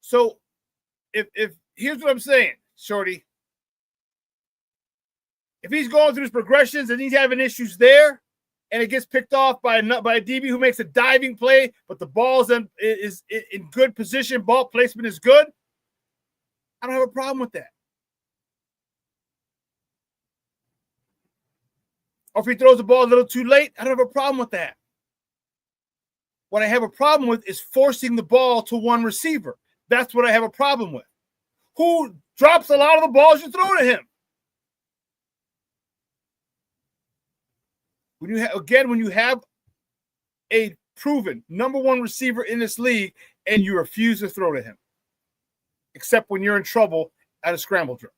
So, if here's what I'm saying, Shorty. If he's going through his progressions and he's having issues there, and it gets picked off by a DB who makes a diving play, but the ball's is in good position, ball placement is good, I don't have a problem with that. Or if he throws the ball a little too late, I don't have a problem with that. What I have a problem with is forcing the ball to one receiver. That's what I have a problem with. Who drops a lot of the balls you throw to him? When you have a proven number one receiver in this league and you refuse to throw to him, except when you're in trouble at a scramble drill.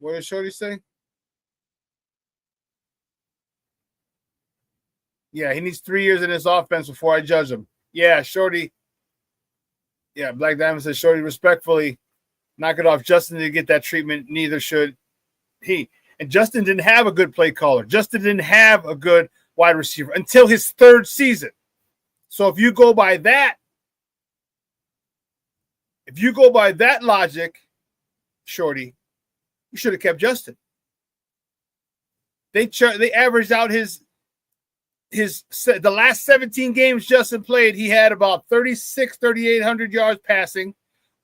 What did Shorty say? Yeah, he needs 3 years in this offense before I judge him. Yeah, Shorty. Yeah, Black Diamond says, Shorty, respectfully, knock it off. Justin didn't get that treatment. Neither should he. And Justin didn't have a good play caller. Justin didn't have a good wide receiver until his third season. So if you go by that, logic, Shorty, you should have kept Justin. They averaged out the last 17 games Justin played, he had about 3,800 yards passing,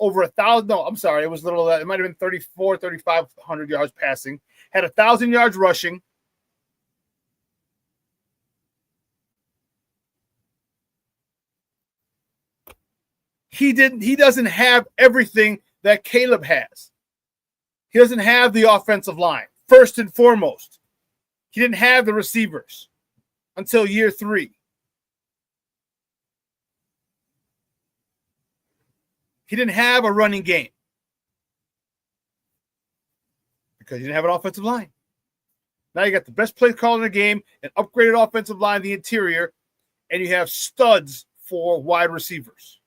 over 1,000. No, I'm sorry. It was little. It might have been 3,500 yards passing. Had 1,000 yards rushing. He doesn't have everything that Caleb has. He doesn't have the offensive line. First and foremost, he didn't have the receivers until year 3. He didn't have a running game because he didn't have an offensive line. Now you got the best play call in the game, an upgraded offensive line, the interior, and you have studs for wide receivers.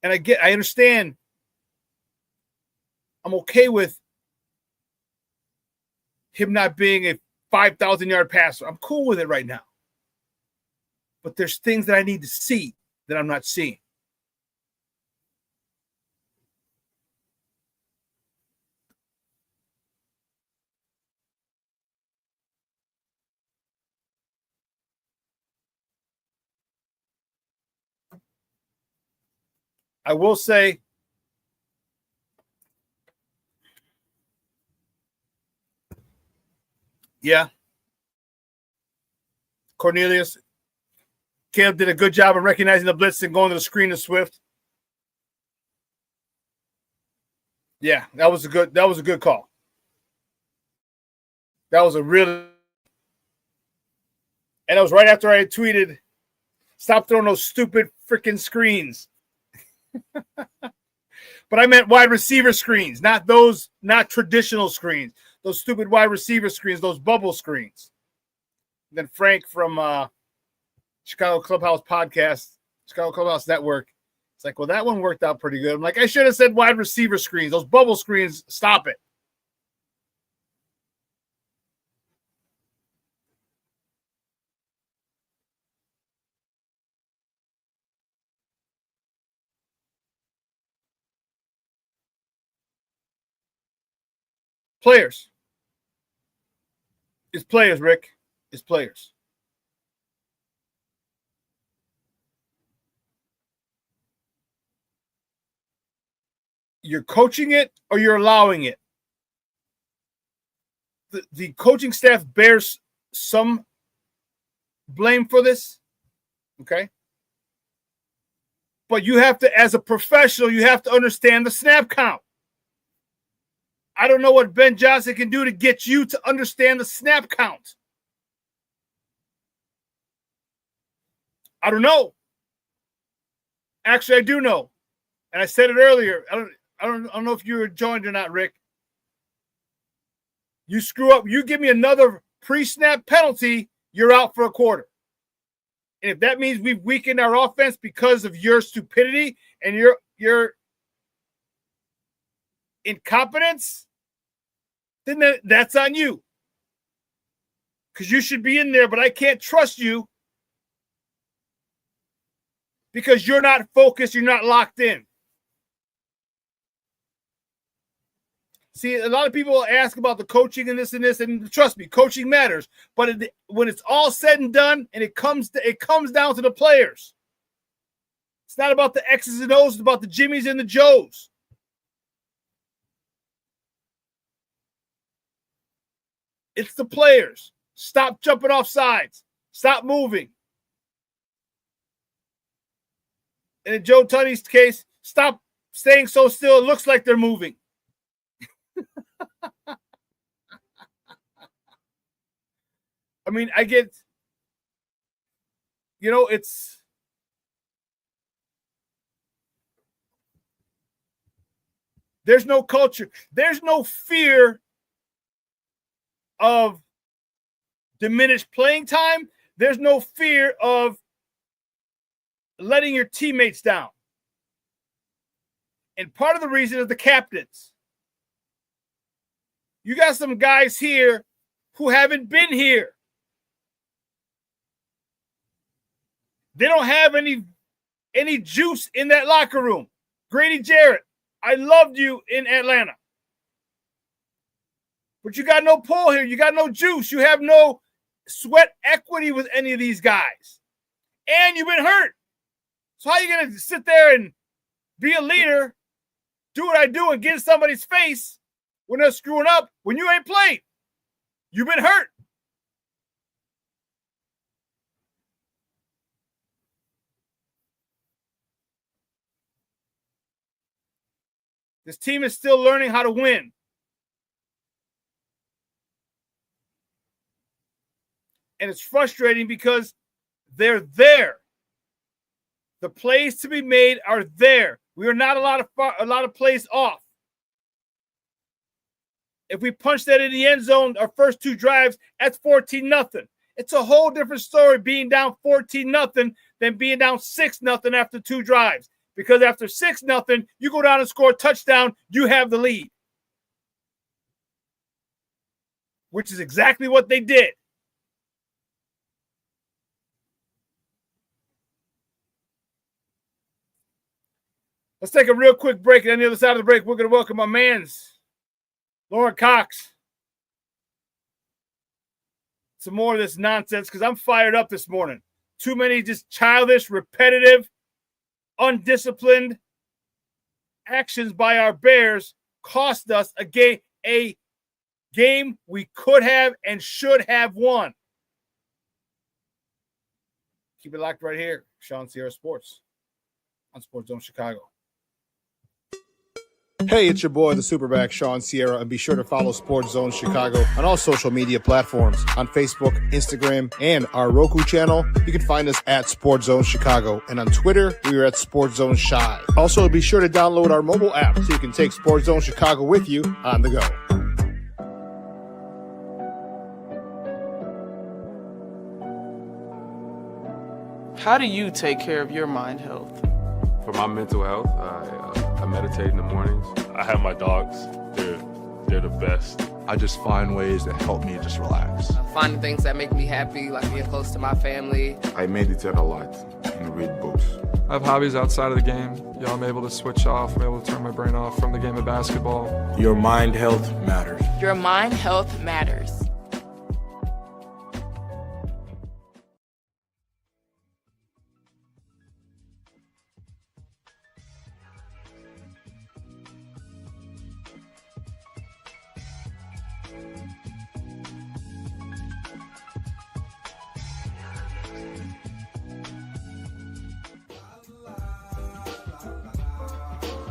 And I understand. I'm okay with him not being a 5,000-yard passer. I'm cool with it right now. But there's things that I need to see that I'm not seeing. I will say, yeah, Cornelius, Caleb did a good job of recognizing the blitz and going to the screen to Swift. Yeah, that was a good call. That was a really, and it was right after I had tweeted, stop throwing those stupid freaking screens. But I meant wide receiver screens, not traditional screens. Those stupid wide receiver screens, those bubble screens. And then Frank from Chicago Clubhouse Network, it's like, well, that one worked out pretty good. I'm like, I should have said wide receiver screens. Those bubble screens, stop it. Players. It's players, Rick. It's players. You're coaching it or you're allowing it. The coaching staff bears some blame for this, okay? But you have to, as a professional, you have to understand the snap count. I don't know what Ben Johnson can do to get you to understand the snap count. I don't know. Actually, I do know. And I said it earlier. I don't know if you were joined or not, Rick. You screw up, you give me another pre-snap penalty, you're out for a quarter. And if that means we've weakened our offense because of your stupidity and your incompetence, then that's on you. Because you should be in there, but I can't trust you because you're not focused, you're not locked in. See, a lot of people ask about the coaching and this, and trust me, coaching matters. But when it's all said and done, and it comes down to the players. It's not about the X's and O's, it's about the Jimmies and the Joes. It's the players. Stop jumping off sides. Stop moving. And in Joe Tunney's case, stop staying so still it looks like they're moving. I mean, I get, it's There's no culture. There's no fear of diminished playing time. There's no fear of letting your teammates down. And part of the reason is the captains. You got some guys here who haven't been here. They don't have any juice in that locker room. Grady Jarrett, I loved you in Atlanta. But you got no pull here. You got no juice. You have no sweat equity with any of these guys. And you've been hurt. So how are you going to sit there and be a leader, do what I do, and get in somebody's face when they're screwing up when you ain't played? You've been hurt. This team is still learning how to win. And it's frustrating because they're there. The plays to be made are there. We are not a lot of plays off. If we punch that in the end zone, our first two drives, that's 14-0. It's a whole different story being down 14-0 than being down 6-0 after two drives. Because after 6-0, you go down and score a touchdown, you have the lead. Which is exactly what they did. Let's take a real quick break. And on the other side of the break, we're going to welcome my mans, Lorin Cox. Some more of this nonsense because I'm fired up this morning. Too many just childish, repetitive, undisciplined actions by our Bears cost us a game we could have and should have won. Keep it locked right here. ShawnSierraSports on Sports Zone Chicago. Hey, it's your boy, the SuperBack, Shawn Sierra, and be sure to follow Sports Zone Chicago on all social media platforms, on Facebook, Instagram, and our Roku channel. You can find us at Sports Zone Chicago, and on Twitter, we are at Sports Zone Shy. Also, be sure to download our mobile app so you can take Sports Zone Chicago with you on the go. How do you take care of your mind health? For my mental health, I meditate in the mornings. I have my dogs. They're the best. I just find ways that help me just relax. Finding things that make me happy, like being close to my family. I meditate a lot and read books. I have hobbies outside of the game. I'm able to switch off. I'm able to turn my brain off from the game of basketball. Your mind health matters. Your mind health matters.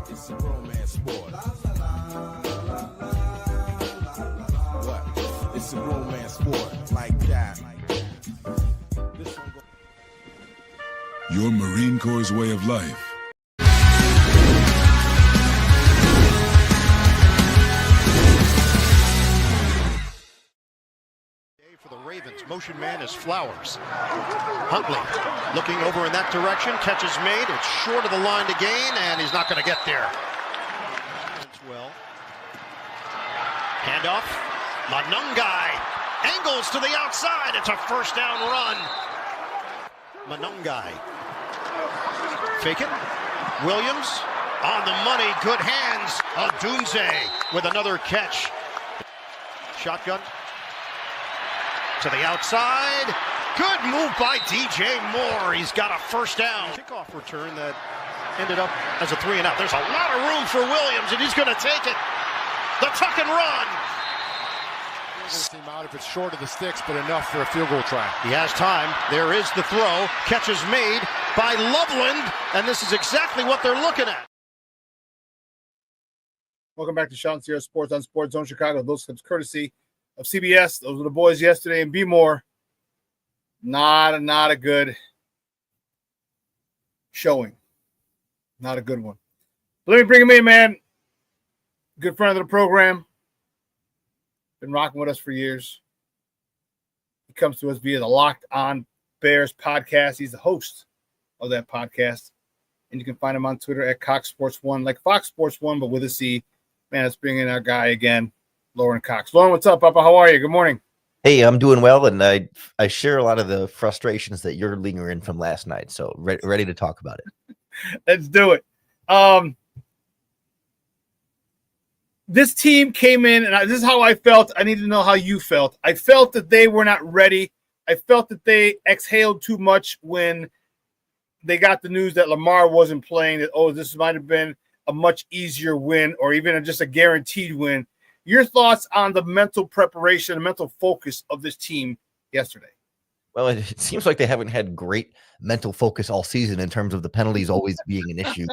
It's a romance sport. What? It's a romance sport like that. Your Marine Corps' way of life. For the Ravens, motion man is Flowers. Huntley looking over in that direction, catch is made, it's short of the line to gain, and he's not going to get there. Well, handoff, Manungai angles to the outside, it's a first down run. Manungai, fake it, Williams on the money, good hands, Odunze with another catch. Shotgun to the outside. Good move by DJ Moore. He's got a first down. Kickoff return that ended up as a 3-and-out. There's a lot of room for Williams, and he's going to take it. The tuck and run. Team out if it's short of the sticks, but enough for a field goal try. He has time. There is the throw. Catch is made by Loveland, and this is exactly what they're looking at. Welcome back to ShawnSierraSports on Sports Zone Chicago. Those clips courtesy of CBS. Those were the boys yesterday and Be More. Not a good showing. Not a good one. Let me bring him in, man. good friend of the program. Been rocking with us for years. He comes to us via the Locked On Bears podcast. He's the host of that podcast. And you can find him on Twitter at Cox Sports 1, like Fox Sports 1, but with a C. Man, let's bring in our guy again, Lorin Cox. Lorin, what's up, Papa? How are you? Good morning. Hey, I'm doing well, and I share a lot of the frustrations that you're lingering from last night, so ready to talk about it. Let's do it. This team came in, and this is how I felt. I need to know how you felt. I felt that they were not ready. I felt that they exhaled too much when they got the news that Lamar wasn't playing, that, oh, this might have been a much easier win or even just a guaranteed win. Your thoughts on the mental preparation, the mental focus of this team yesterday? Well, it seems like they haven't had great mental focus all season in terms of the penalties always being an issue,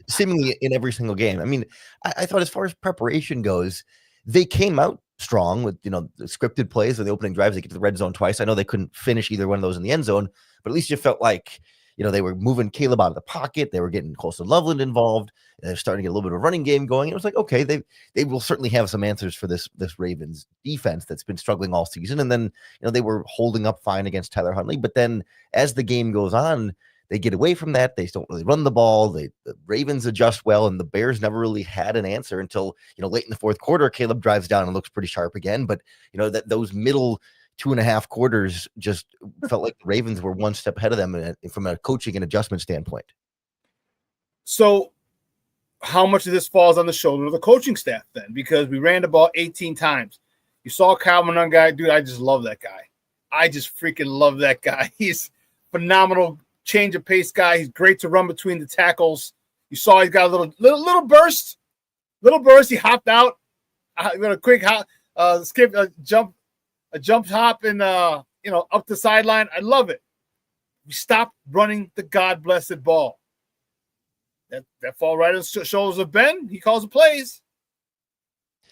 seemingly in every single game. I mean, I thought as far as preparation goes, they came out strong with, the scripted plays or the opening drives. They get to the red zone twice. I know they couldn't finish either one of those in the end zone, but at least you felt like, they were moving Caleb out of the pocket. They were getting Colston Loveland involved. They're starting to get a little bit of running game going. It was like, okay, they will certainly have some answers for this Ravens defense that's been struggling all season. And then, they were holding up fine against Tyler Huntley. But then as the game goes on, they get away from that. They don't really run the ball. The Ravens adjust well, and the Bears never really had an answer until, late in the fourth quarter, Caleb drives down and looks pretty sharp again. But, that those middle 2.5 quarters just felt like the Ravens were one step ahead of them from a coaching and adjustment standpoint. So how much of this falls on the shoulder of the coaching staff then? Because we ran the ball 18 times. You saw Kyle Monungai. Dude, I just love that guy. I just freaking love that guy. He's phenomenal change of pace guy. He's great to run between the tackles. You saw he's got a little burst. Little burst. He hopped out. A quick hop, skip, jump hop and up the sideline. I love it. We stopped running the God-blessed ball. That fall right on the shoulders of Ben. He calls the plays.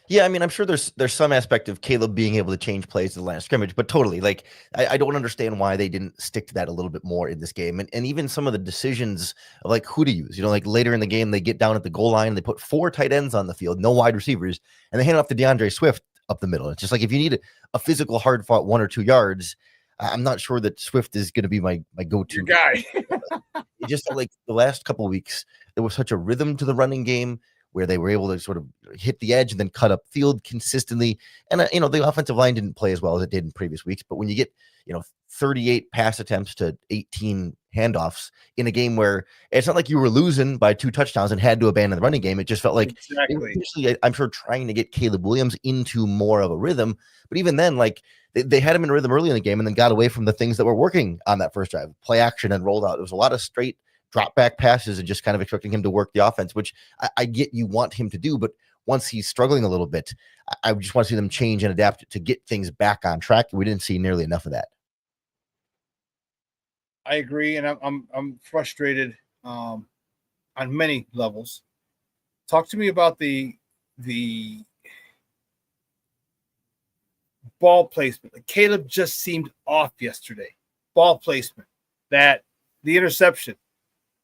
Yeah, I mean, I'm sure there's some aspect of Caleb being able to change plays to the line of scrimmage, but totally, like, I don't understand why they didn't stick to that a little bit more in this game. And even some of the decisions of, like, who to use. Like, later in the game, they get down at the goal line, they put 4 tight ends on the field, no wide receivers, and they hand it off to DeAndre Swift up the middle. It's just like, if you need a physical, hard-fought 1 or 2 yards, I'm not sure that Swift is going to be my go-to guy. It just felt like the last couple of weeks, there was such a rhythm to the running game where they were able to sort of hit the edge and then cut up field consistently. And, the offensive line didn't play as well as it did in previous weeks. But when you get, 38 pass attempts to 18 handoffs in a game where it's not like you were losing by 2 touchdowns and had to abandon the running game. It just felt like, exactly. I'm sure, trying to get Caleb Williams into more of a rhythm. But even then, like, they had him in a rhythm early in the game and then got away from the things that were working on that first drive. Play action and rolled out. There was a lot of straight drop back passes and just kind of expecting him to work the offense, which I get you want him to do. But once he's struggling a little bit, I just want to see them change and adapt to get things back on track. We didn't see nearly enough of that. I agree, and I'm frustrated on many levels. Talk to me about the ball placement. Like, Caleb just seemed off yesterday. Ball placement, the interception.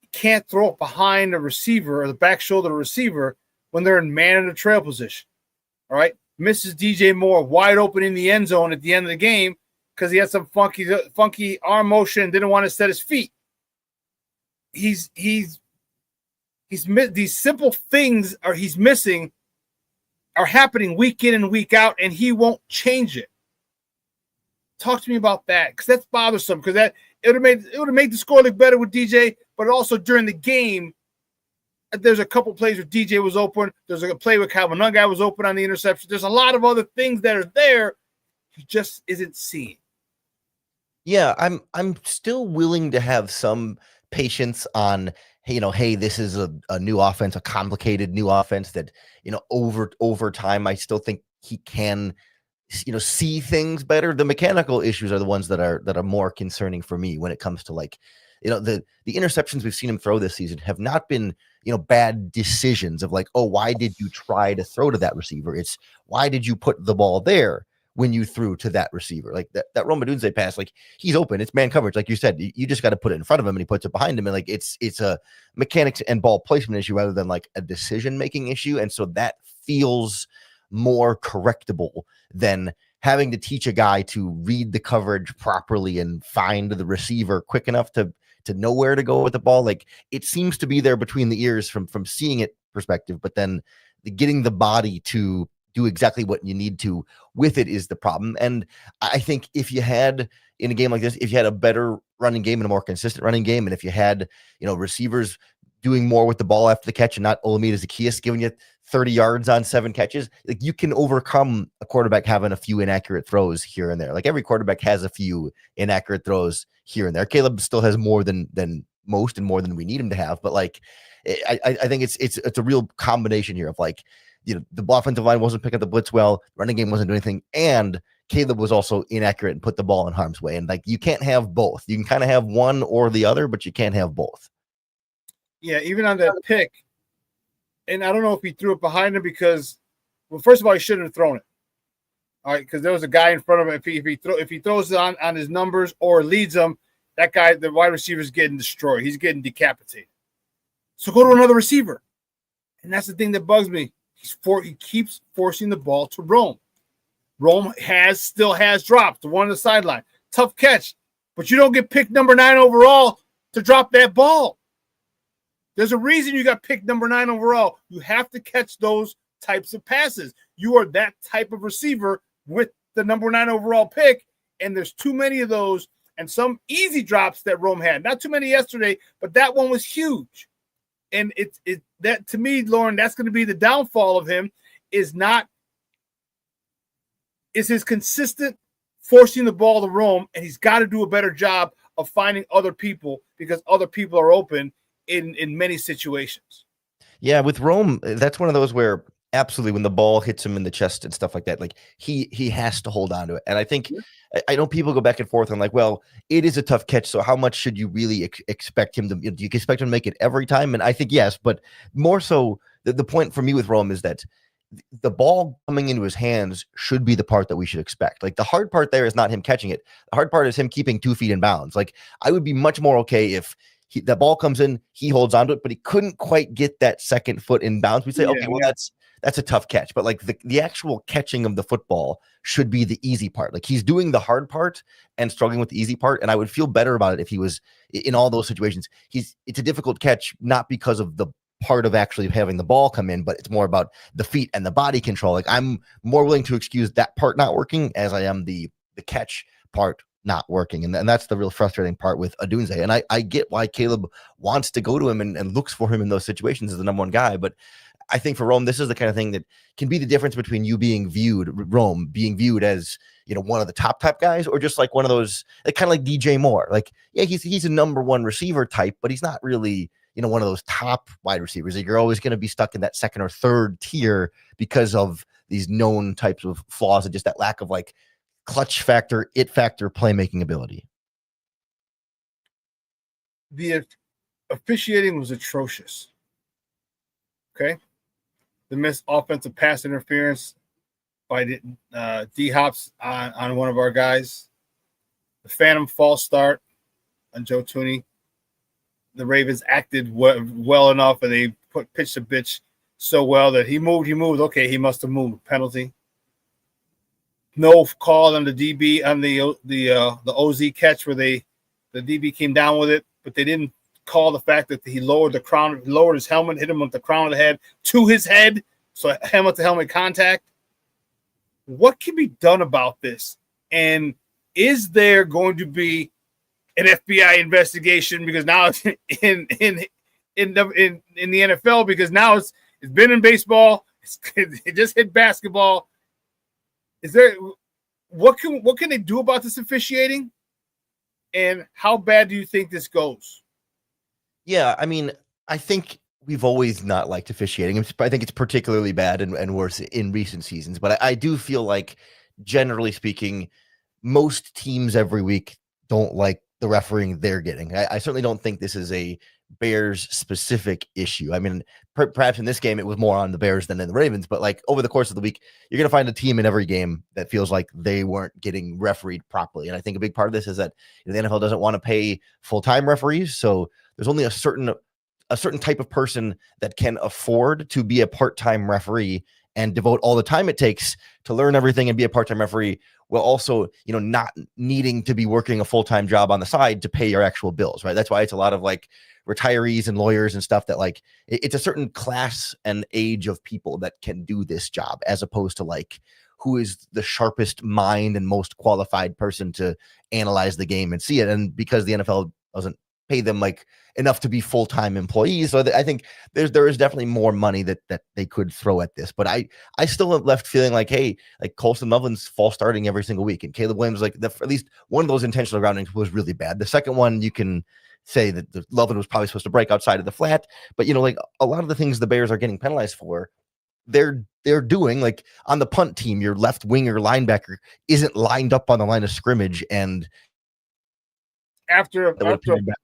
You can't throw it behind a receiver or the back shoulder of a receiver when they're in man in the trail position. All right, misses DJ Moore wide open in the end zone at the end of the game because he had some funky arm motion and didn't want to set his feet. He's these simple things he's missing are happening week in and week out, and he won't change it. Talk to me about that, because that's bothersome. Because it would have made the score look better with DJ, but also during the game, there's a couple plays where DJ was open. There's a play where Calvin Nungai was open on the interception. There's a lot of other things that are there. He just isn't seeing. Yeah, I'm still willing to have some patience on, hey, this is a new offense, a complicated new offense that, over time, I still think he can, see things better. The mechanical issues are the ones that are more concerning for me when it comes to, like, the interceptions we've seen him throw this season have not been, bad decisions of like, oh, why did you try to throw to that receiver? It's why did you put the ball there? when you threw to that receiver. Like that Rome Odunze pass, like he's open, it's man coverage. Like you said, you just got to put it in front of him and he puts it behind him. And like, it's a mechanics and ball placement issue rather than like a decision-making issue. And so that feels more correctable than having to teach a guy to read the coverage properly and find the receiver quick enough to know where to go with the ball. Like it seems to be there between the ears from seeing it perspective, but then getting the body to do exactly what you need to with it is the problem. And I think if you had in a game like this, if you had a better running game and a more consistent running game, and if you had, receivers doing more with the ball after the catch and not Olamide Zaccheaus giving you 30 yards on 7 catches, like you can overcome a quarterback having a few inaccurate throws here and there. Like every quarterback has a few inaccurate throws here and there. Caleb still has more than most and more than we need him to have. But like, I think it's a real combination here of like, the offensive line wasn't picking up the blitz well, running game wasn't doing anything, and Caleb was also inaccurate and put the ball in harm's way. And like, you can't have both. You can kind of have one or the other, but you can't have both. Yeah, even on that pick, and I don't know if he threw it behind him because, well, first of all, he shouldn't have thrown it. All right, because there was a guy in front of him. If he throws it on his numbers or leads them, that guy, the wide receiver, is getting destroyed. He's getting decapitated. So go to another receiver, and that's the thing that bugs me. He keeps forcing the ball to Rome. Rome still has drops. The one on the sideline, tough catch, but you don't get picked number 9 overall to drop that ball. There's a reason you got picked number 9 overall. You have to catch those types of passes. You are that type of receiver with the number 9 overall pick, and there's too many of those and some easy drops that Rome had. Not too many yesterday, but that one was huge. And that to me, Lorin, that's going to be the downfall of him is his consistent forcing the ball to Rome, and he's got to do a better job of finding other people because other people are open in many situations. Yeah, with Rome, that's one of those where absolutely when the ball hits him in the chest and stuff like that, like he has to hold on to it. And I think I know people go back and forth on like, well, it is a tough catch, so how much should you really expect him to? Do you expect him to make it every time? And I think yes, but more so the point for me with Rome is that the ball coming into his hands should be the part that we should expect. Like the hard part there is not him catching it. The hard part is him keeping 2 feet in bounds. Like I would be much more okay if the ball comes in, he holds onto it, but he couldn't quite get that second foot in bounds. We say, okay, well, that's a tough catch. But like the actual catching of the football should be the easy part. Like he's doing the hard part and struggling with the easy part. And I would feel better about it if he was in all those situations. It's a difficult catch, not because of the part of actually having the ball come in, but it's more about the feet and the body control. Like I'm more willing to excuse that part not working as I am the catch part not working. And that's the real frustrating part with Odunze. And I get why Caleb wants to go to him and looks for him in those situations as the number 1 guy. But I think for Rome, this is the kind of thing that can be the difference between you being viewed as, one of the top guys, or just like one of those, like kind of like DJ Moore. Like, yeah, he's a number 1 receiver type, but he's not really, one of those top wide receivers that you're always going to be stuck in that second or third tier because of these known types of flaws and just that lack of like clutch factor, playmaking ability. The officiating was atrocious. Okay. The missed offensive pass interference by D-Hops on one of our guys. The phantom false start on Joe Tooney. The Ravens acted well enough, and they pitched a bitch so well that he moved. Okay, he must have moved. Penalty. No call on the DB on the OZ catch where the DB came down with it, but they didn't call the fact that he lowered his helmet, hit him with the crown of the head to his head, so helmet to helmet contact. What can be done about this? And is there going to be an FBI investigation because now it's in the NFL, because now it's been in baseball, it just hit basketball. Is there what can they do about this officiating? And how bad do you think this goes? Yeah, I mean, I think we've always not liked officiating. I think it's particularly bad and worse in recent seasons. But I do feel like, generally speaking, most teams every week don't like the refereeing they're getting. I certainly don't think this is a Bears specific issue. I mean, perhaps in this game it was more on the Bears than in the Ravens, but like over the course of the week, you're going to find a team in every game that feels like they weren't getting refereed properly. And I think a big part of this is that the NFL doesn't want to pay full-time referees, so there's only a certain type of person that can afford to be a part-time referee and devote all the time it takes to learn everything and be a part-time referee, while also, not needing to be working a full-time job on the side to pay your actual bills, right? That's why it's a lot of like retirees and lawyers and stuff that like it's a certain class and age of people that can do this job, as opposed to like who is the sharpest mind and most qualified person to analyze the game and see it. And because the NFL doesn't pay them like enough to be full-time employees, so I think there is definitely more money that they could throw at this. But I still am left feeling like, hey, like Colston Loveland's false starting every single week, and Caleb Williams, like at least one of those intentional groundings was really bad. The second one, you can say that the Loveland was probably supposed to break outside of the flat, but like a lot of the things the Bears are getting penalized for, they're doing. Like on the punt team, your left winger linebacker isn't lined up on the line of scrimmage and after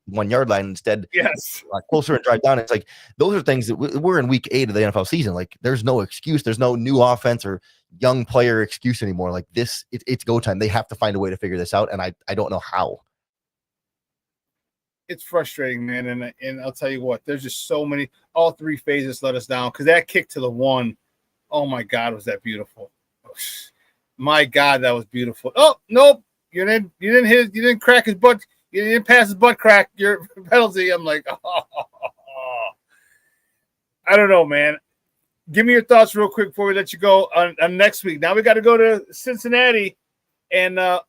1 yard line instead. Yes, closer and drive down. It's like those are things that we're in week 8 of the NFL season. Like there's no excuse. There's no new offense or young player excuse anymore. Like this, it's go time. They have to find a way to figure this out, and I don't know how. It's frustrating, man, and I'll tell you what. There's just so many. All 3 phases let us down because that kick to the 1. Oh my God, was that beautiful? My God, that was beautiful. Oh nope, you didn't crack his butt. You didn't pass his butt crack. Your penalty. I'm like, I don't know, man. Give me your thoughts real quick before we let you go on next week. Now we got to go to Cincinnati, and I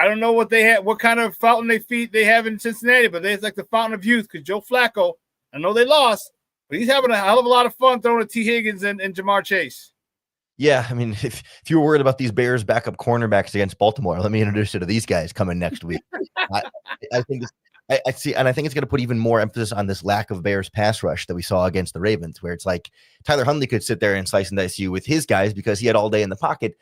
don't know what they have, what kind of fountain they have in Cincinnati, but it's like the fountain of youth because Joe Flacco, I know they lost, but he's having a hell of a lot of fun throwing to T. Higgins and Jamar Chase. Yeah, I mean, if you were worried about these Bears backup cornerbacks against Baltimore, let me introduce you to these guys coming next week. I think I see, and I think it's going to put even more emphasis on this lack of Bears pass rush that we saw against the Ravens, where it's like Tyler Huntley could sit there and slice and dice you with his guys because he had all day in the pocket.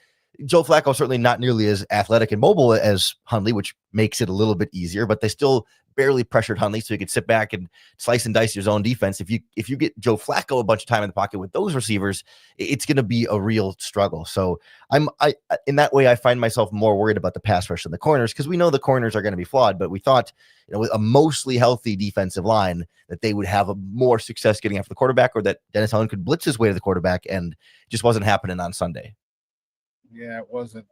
Joe Flacco certainly not nearly as athletic and mobile as Huntley, which makes it a little bit easier, but they still barely pressured Huntley, so you could sit back and slice and dice your zone defense. If you get Joe Flacco a bunch of time in the pocket with those receivers, it's going to be a real struggle. So I in that way, I find myself more worried about the pass rush than the corners, because we know the corners are going to be flawed, but we thought, with a mostly healthy defensive line, that they would have a more success getting after the quarterback, or that Dennis Allen could blitz his way to the quarterback, and just wasn't happening on Sunday. Yeah, it wasn't.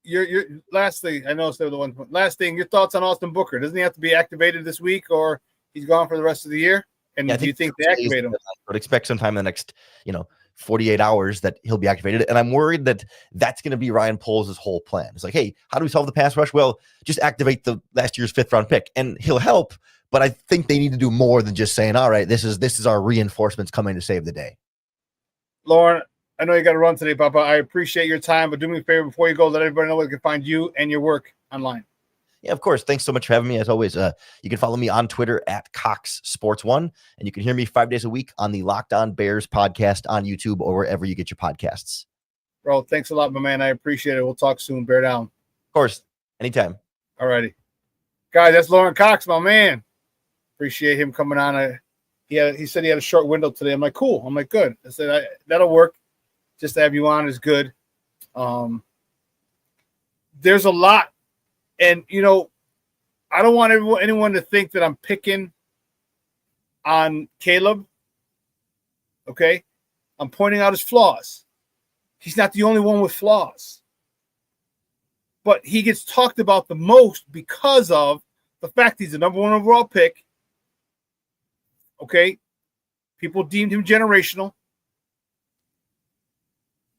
Your last thing, I know it's the one. Last thing, your thoughts on Austin Booker? Doesn't he have to be activated this week, or he's gone for the rest of the year? And do you think they activate him? I would expect sometime in the next, 48 hours that he'll be activated. And I'm worried that that's going to be Ryan Poles' whole plan. It's like, hey, how do we solve the pass rush? Well, just activate the last year's 5th round pick, and he'll help. But I think they need to do more than just saying, all right, this is our reinforcements coming to save the day. Lorin, I know you got to run today, Papa. I appreciate your time, but do me a favor before you go, let everybody know where they can find you and your work online. Yeah, of course. Thanks so much for having me. As always, you can follow me on Twitter at CoxSports1, and you can hear me 5 days a week on the Locked On Bears podcast on YouTube or wherever you get your podcasts. Bro, thanks a lot, my man. I appreciate it. We'll talk soon. Bear down. Of course. Anytime. All righty. Guys, that's Lorin Cox, my man. Appreciate him coming on. He said he had a short window today. I'm like, cool. I'm like, good. I said, that'll work. Just to have you on is good. There's a lot. And, I don't want anyone to think that I'm picking on Caleb. Okay? I'm pointing out his flaws. He's not the only one with flaws. But he gets talked about the most because of the fact he's the number 1 overall pick. Okay? People deemed him generational.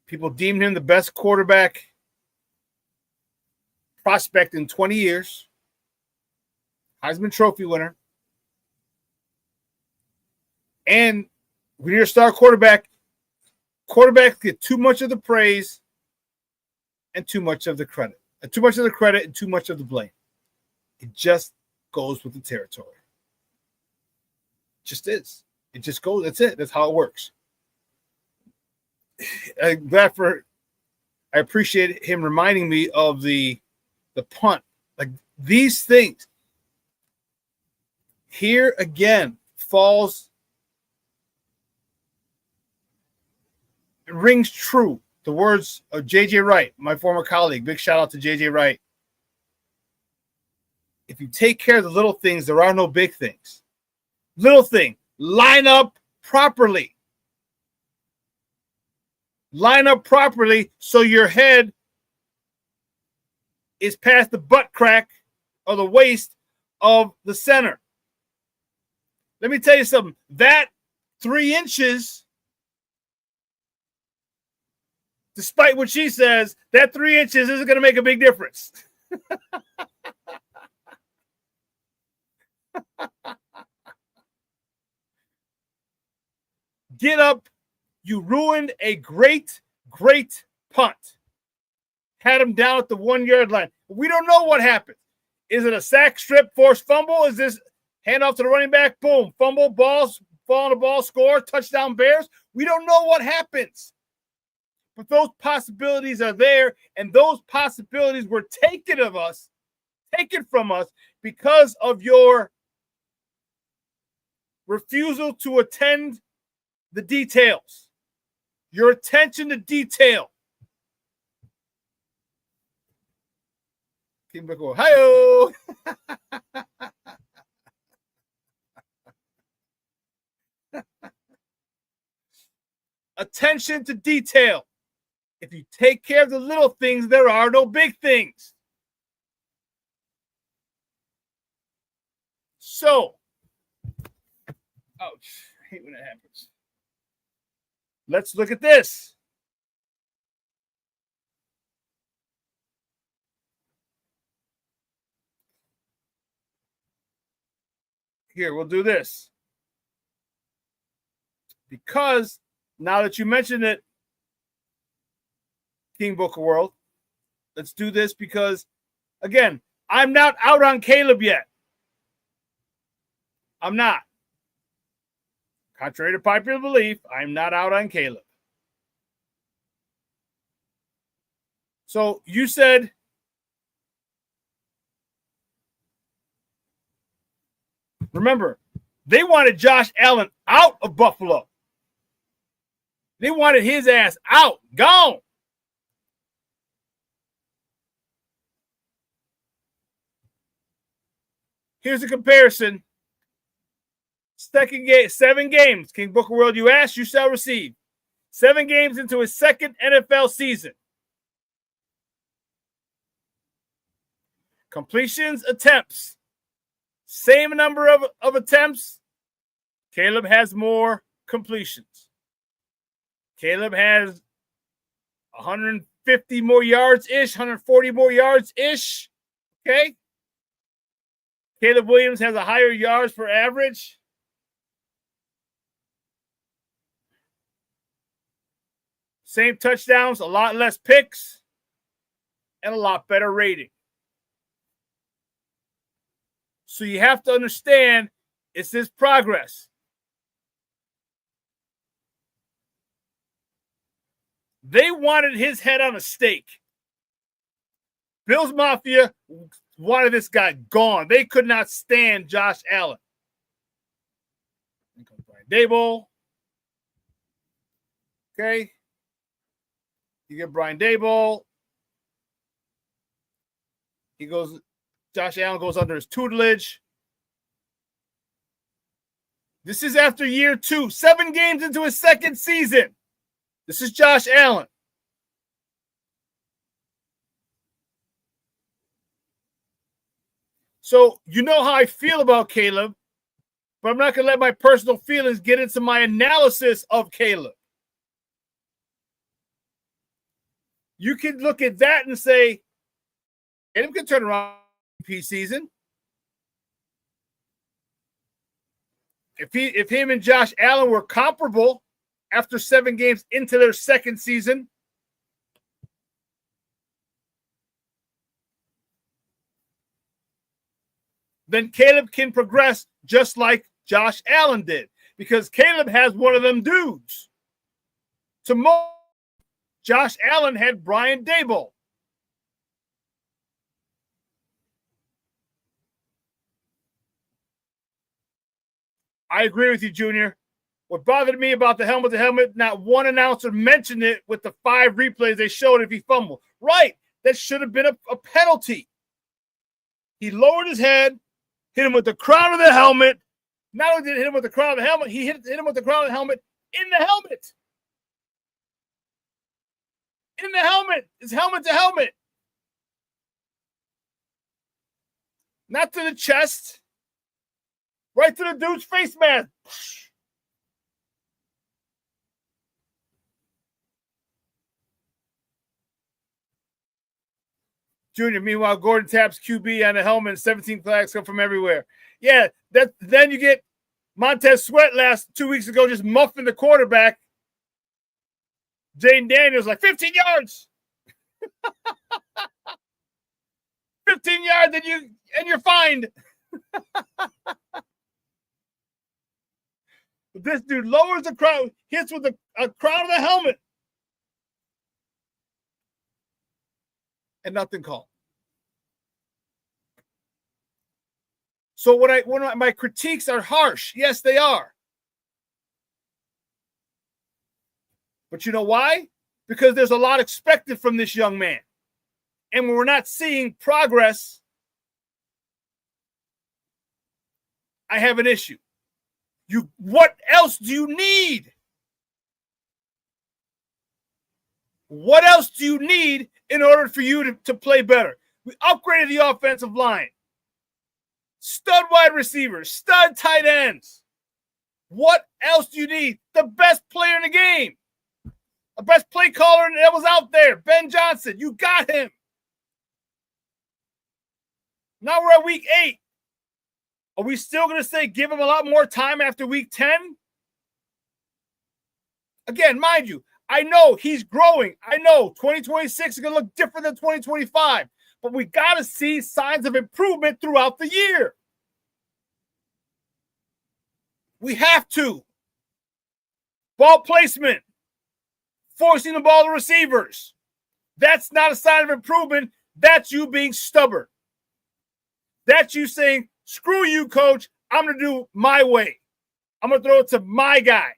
People deemed him the best quarterback prospect in 20 years. Heisman Trophy winner. And when you're a star quarterback, quarterbacks get too much of the praise and too much of the credit. And too much of the credit and too much of the blame. It just goes with the territory. It just is. It just goes. That's it. That's how it works. I appreciate him reminding me of the punt. Like, These things here again falls, it rings true. The words of J.J. Wright, my former colleague. Big shout out to J.J. Wright. If you take care of the little things, there are no big things. Little thing, line up properly. Line up properly so your head is past the butt crack or the waist of the center. Let me tell you something. That 3 inches, despite what she says, that 3 inches isn't going to make a big difference. Get up. You ruined a great, great punt. Had him down at the 1 yard line. We don't know what happened. Is it a sack, strip, forced fumble? Is this handoff to the running back? Boom. Fumble, balls, fall on the ball, score, touchdown Bears? We don't know what happens. But those possibilities are there, and those possibilities were taken from us because of your refusal to attend the details. Your attention to detail. Hi-oh! Attention to detail. If you take care of the little things, there are no big things. So, ouch, I hate when that happens. Let's look at this. Here, we'll do this. Because now that you mentioned it, King Booker World, let's do this because, again, I'm not out on Caleb yet. I'm not. Contrary to popular belief, I'm not out on Caleb. So you said remember, they wanted Josh Allen out of Buffalo. They wanted his ass out, gone. Here's a comparison. Second game, 7 games. King Booker World, you ask, you shall receive. 7 games into his second NFL season. Completions, attempts. Same number of attempts. Caleb has more completions. Caleb has 150 more yards-ish, 140 more yards-ish. Okay? Caleb Williams has a higher yards per average. Same touchdowns, a lot less picks, and a lot better rating. So you have to understand it's this progress. They wanted his head on a stake. Bills Mafia wanted this guy gone. They could not stand Josh Allen. Here comes Brian Daboll. Okay. You get Brian Daboll. Josh Allen goes under his tutelage. This is after year 2, 7 games into his second season. This is Josh Allen. So you know how I feel about Caleb, but I'm not going to let my personal feelings get into my analysis of Caleb. You can look at that and say, Caleb can turn around MVP season. If him and Josh Allen were comparable after 7 games into their second season, then Caleb can progress just like Josh Allen did, because Caleb has one of them dudes. Tomorrow, Josh Allen had Brian Daboll. I agree with you, Junior. What bothered me about the helmet, not one announcer mentioned it with the 5 replays they showed if he fumbled. Right. That should have been a penalty. He lowered his head, hit him with the crown of the helmet. Not only did he hit him with the crown of the helmet, he hit him with the crown of the helmet in the helmet. In the helmet. It's helmet to helmet. Not to the chest. Right to the dude's face mask. Junior, meanwhile, Gordon taps QB on the helmet and 17 flags come from everywhere. Yeah, then you get Montez Sweat 2 weeks ago just muffing the quarterback. Jane Daniels like 15 yards. 15 yards and you're fined. This dude lowers the crown, hits with a crown of the helmet. And nothing called. So my critiques are harsh. Yes, they are. But you know why? Because there's a lot expected from this young man. And when we're not seeing progress, I have an issue. What else do you need? What else do you need in order for you to play better? We upgraded the offensive line. Stud wide receivers, stud tight ends. What else do you need? The best player in the game. The best play caller that was out there, Ben Johnson. You got him. Now we're at week 8. Are we still going to say give him a lot more time after week 10? Again, mind you, I know he's growing. I know 2026 is going to look different than 2025. But we got to see signs of improvement throughout the year. We have to. Ball placement. Forcing the ball to receivers. That's not a sign of improvement. That's you being stubborn. That's you saying, screw you, coach. I'm going to do my way. I'm going to throw it to my guy.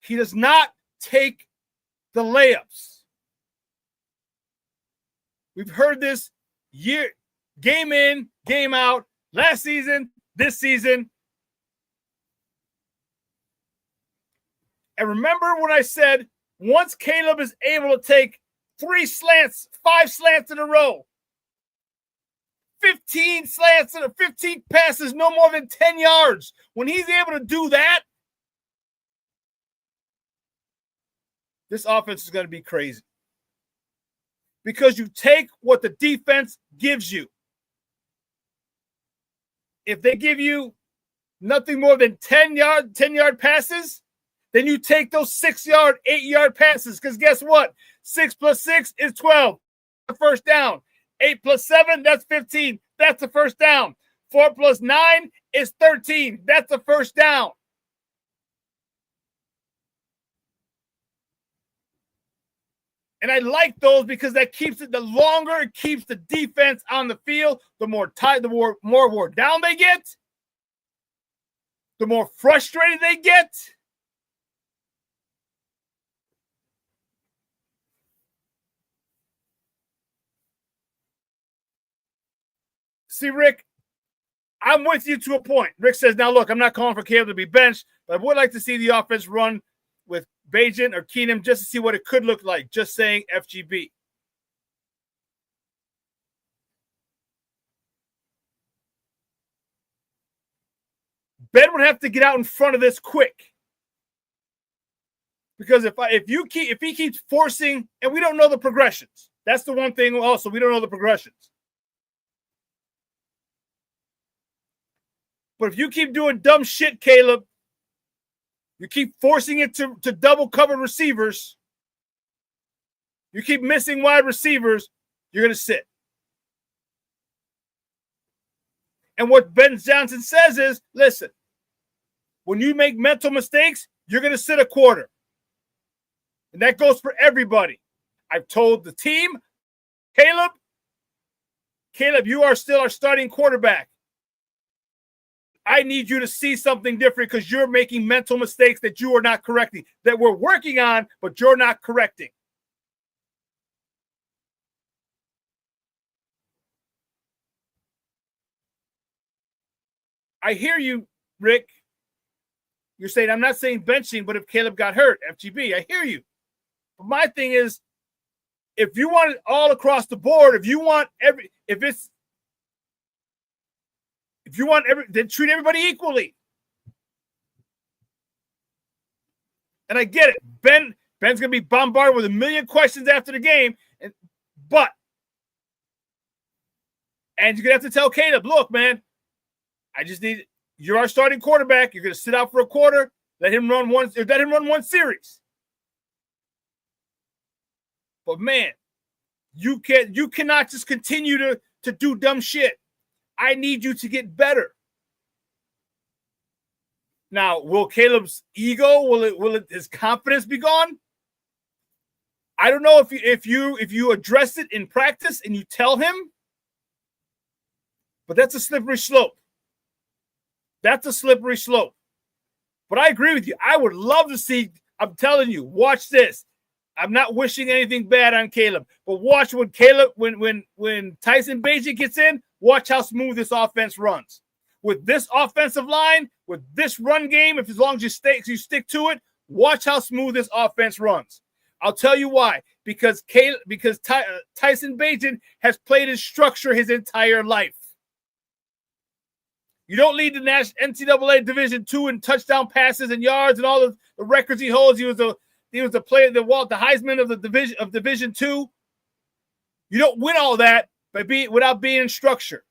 He does not take the layups. We've heard this game in, game out, last season, this season. And remember when I said, once Caleb is able to take 3 slants, 5 slants in a row, 15 slants and 15 passes, no more than 10 yards. When he's able to do that, this offense is going to be crazy. Because you take what the defense gives you. If they give you nothing more than 10-yard passes, then you take those 6-yard, 8-yard passes. Because guess what? 6 plus 6 is 12. The first down. 8 plus 7, that's 15. That's the first down. 4 plus 9 is 13. That's the first down. And I like those because that keeps it, the longer it keeps the defense on the field, the more tight, the more wore down they get, the more frustrated they get. See, Rick, I'm with you to a point. Rick says, now look, I'm not calling for Caleb to be benched, but I would like to see the offense run with Bajan or Keenum just to see what it could look like. Just saying FGB. Ben would have to get out in front of this quick. Because if he keeps forcing, and we don't know the progressions. That's the one thing also, we don't know the progressions. But if you keep doing dumb shit, Caleb, you keep forcing it to double cover receivers, you keep missing wide receivers, you're going to sit. And what Ben Johnson says is, listen, when you make mental mistakes, you're going to sit a quarter. And that goes for everybody. I've told the team, Caleb, you are still our starting quarterback. I need you to see something different because you're making mental mistakes that you are not correcting, that we're working on, but you're not correcting. I hear you, Rick. You're saying, I'm not saying benching, but if Caleb got hurt, FGB, I hear you. But my thing is, if you want it all across the board, then treat everybody equally. And I get it. Ben's going to be bombarded with a million questions after the game, and you're going to have to tell Caleb, look, man, you're our starting quarterback. You're going to sit out for a quarter, let him run one series. But man, you cannot just continue to do dumb shit. I need you to get better. Now, will Caleb's ego, his confidence be gone? I don't know if you address it in practice and you tell him, but that's a slippery slope. That's a slippery slope. But I agree with you. I would love to see, I'm telling you, watch this. I'm not wishing anything bad on Caleb, but watch when Tyson Bagent gets in, watch how smooth this offense runs. With this offensive line, with this run game, as long as you stick to it, watch how smooth this offense runs. I'll tell you why. Because Tyson Bagent has played in structure his entire life. You don't lead the NCAA Division II in touchdown passes and yards and all the records he holds. He was a player that walked the Heisman of Division II. You don't win all that without being in structure.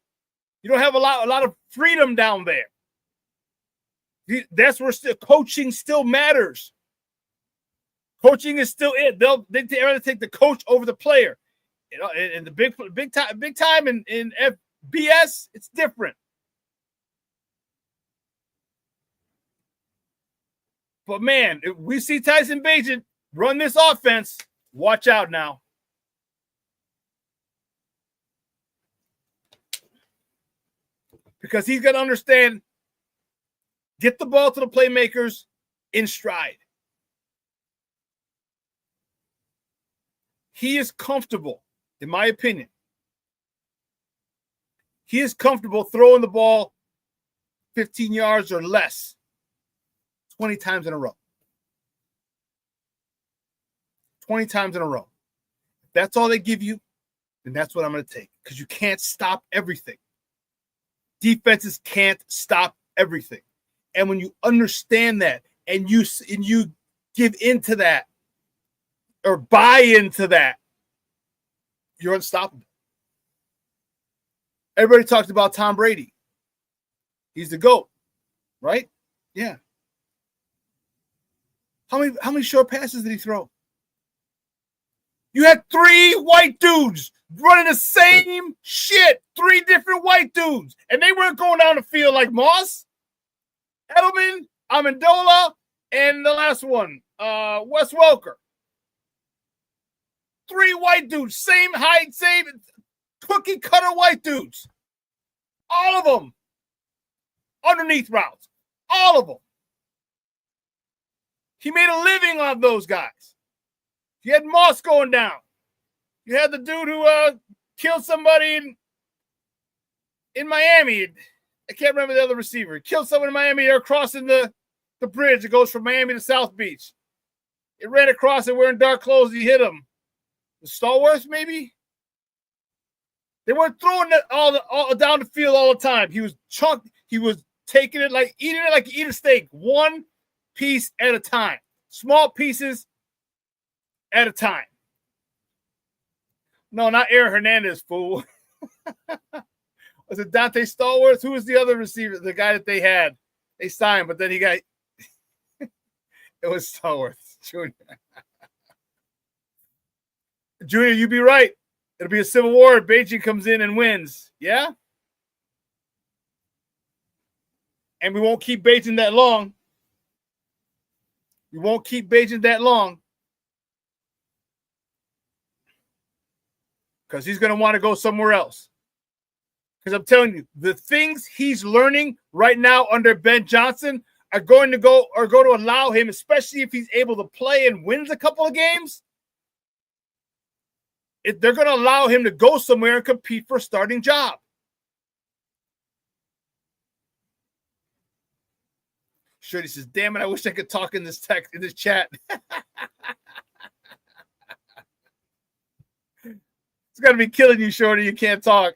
You don't have a lot of freedom down there. That's where coaching still matters. Coaching is still it. They rather take the coach over the player. In the big time in FBS, it's different. But man, if we see Tyson Bagent run this offense, watch out now. Because he's got to understand, get the ball to the playmakers in stride. He is comfortable, in my opinion. He is comfortable throwing the ball 15 yards or less 20 times in a row. 20 times in a row. If that's all they give you, then that's what I'm going to take. Because you can't stop everything. Defenses can't stop everything. And when you understand that and you give into that or buy into that, you're unstoppable. Everybody talks about Tom Brady. He's the GOAT, right? Yeah. How many short passes did he throw? You had 3 white dudes running the same shit. 3 different white dudes. And they weren't going down the field like Moss, Edelman, Amendola, and the last one, Wes Welker. 3 white dudes, same height, same cookie cutter white dudes. All of them. Underneath routes. All of them. He made a living on those guys. You had Moss going down. You had the dude who killed somebody in Miami. I can't remember the other receiver. He killed someone in Miami. They're crossing the bridge. It goes from Miami to South Beach. It ran across and wearing dark clothes. He hit him. The Stallworth, maybe? They weren't throwing it all down the field all the time. He was taking it like eating it like you eat a steak. One piece at a time. Small pieces at a time. No, not Aaron Hernandez, fool. Was it Dante Stallworth? Who was the other receiver? The guy that they had. They signed, but then he got it was Stallworth Jr. Junior, you be right. It'll be a civil war if Beijing comes in and wins. Yeah? And we won't keep Beijing that long. We won't keep Beijing that long. because he's going to want to go somewhere else. Because I'm telling you, the things he's learning right now under Ben Johnson are going to allow him, especially if he's able to play and wins a couple of games, they're going to allow him to go somewhere and compete for a starting job. Shorty says, damn it, I wish I could talk in this chat. It's got to be killing you, Shorty. You can't talk.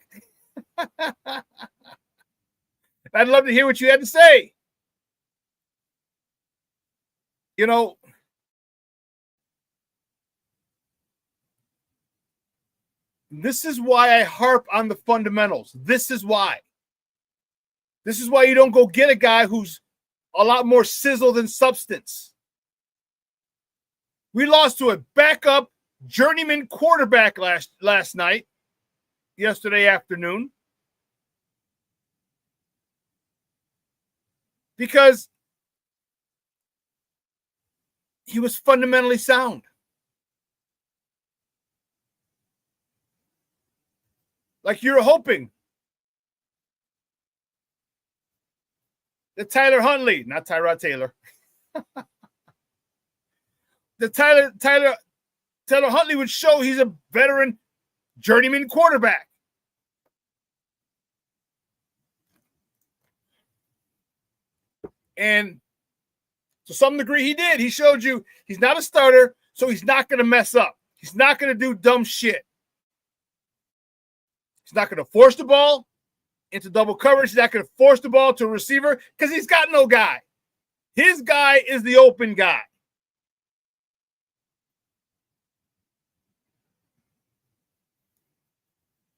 I'd love to hear what you had to say. You know, this is why I harp on the fundamentals. This is why. This is why you don't go get a guy who's a lot more sizzle than substance. We lost to a backup journeyman quarterback yesterday afternoon, because he was fundamentally sound. Like you're hoping that Tyler Huntley, not Tyrod Taylor, that Tyler Huntley would show he's a veteran journeyman quarterback. And to some degree he did. He showed you he's not a starter, so he's not going to mess up. He's not going to do dumb shit. He's not going to force the ball into double coverage. He's not going to force the ball to a receiver because he's got no guy. His guy is the open guy.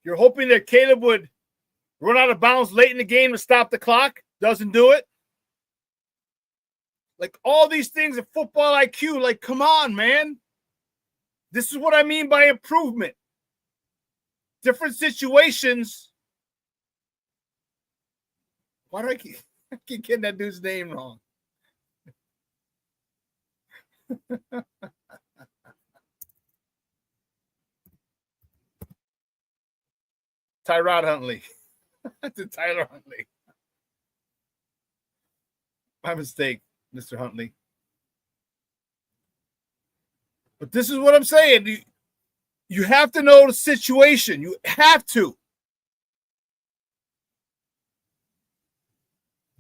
You're hoping that Caleb would run out of bounds late in the game to stop the clock. Doesn't do it. Like all these things of football IQ, like, come on, man. This is what I mean by improvement. Different situations. Why do I keep getting that dude's name wrong? Tyrod Huntley. To Tyler Huntley. My mistake, Mr. Huntley. But this is what I'm saying. You have to know the situation. You have to.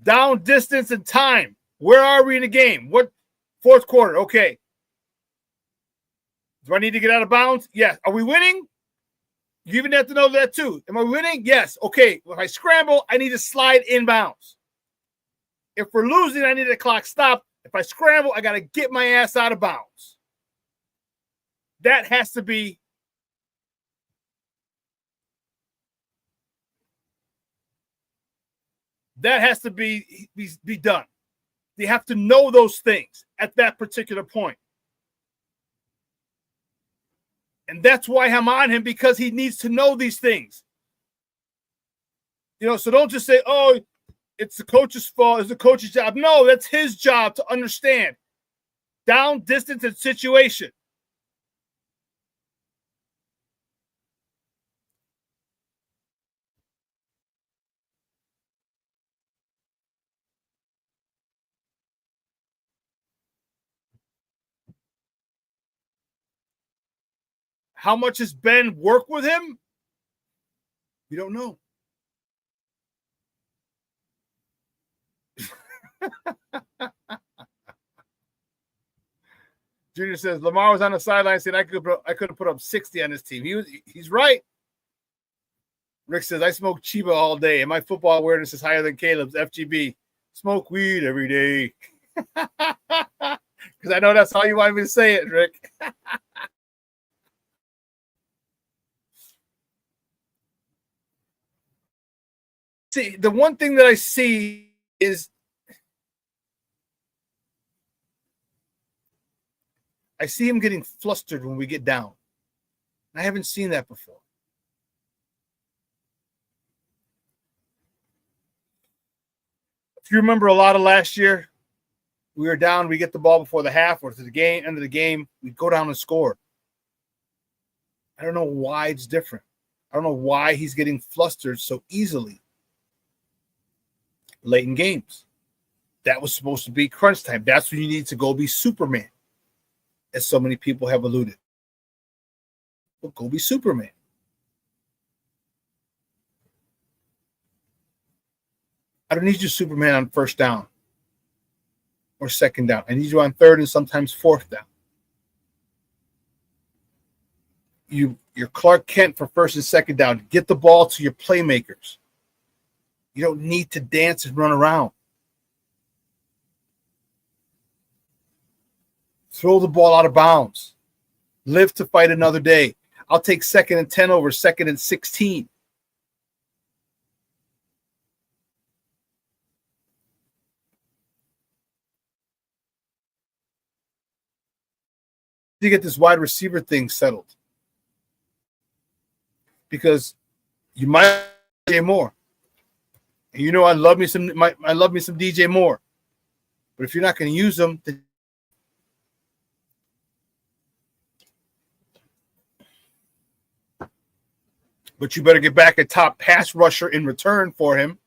Down, distance, and time. Where are we in the game? What fourth quarter? Okay. Do I need to get out of bounds? Yes. Are we winning? You even have to know that too. Am I winning? Yes. Okay. If I scramble, I need to slide inbounds. If we're losing, I need the clock stopped. If I scramble, I got to get my ass out of bounds. That has to be done. They have to know those things at that particular point. And that's why I'm on him, because he needs to know these things. You know, so don't just say, oh, it's the coach's fault, it's the coach's job. No, that's his job to understand down, distance, and situation. How much has Ben worked with him? We don't know. Junior says Lamar was on the sideline saying I could have put up 60 on this team. He's right. Rick says I smoke Chiba all day and my football awareness is higher than Caleb's. FGB. Smoke weed every day. Because I know that's how you wanted me to say it, Rick. See, the one thing that I see is I see him getting flustered when we get down. I haven't seen that before. If you remember a lot of last year, we were down, we get the ball before the half or to the end of the game, we go down and score. I don't know why it's different. I don't know why he's getting flustered so easily late in games. That was supposed to be crunch time. That's when you need to go be Superman, as so many people have alluded. Well, go be Superman. I don't need you Superman on first down or second down. I need you on third and sometimes fourth down. You're Clark Kent for first and second down. Get the ball to your playmakers. You don't need to dance and run around. Throw the ball out of bounds. Live to fight another day. I'll take 2nd and 10 over 2nd and 16. To get this wide receiver thing settled. Because you might DJ Moore. And you know I love me some DJ Moore. But if you're not going to use them, then but you better get back a top pass rusher in return for him.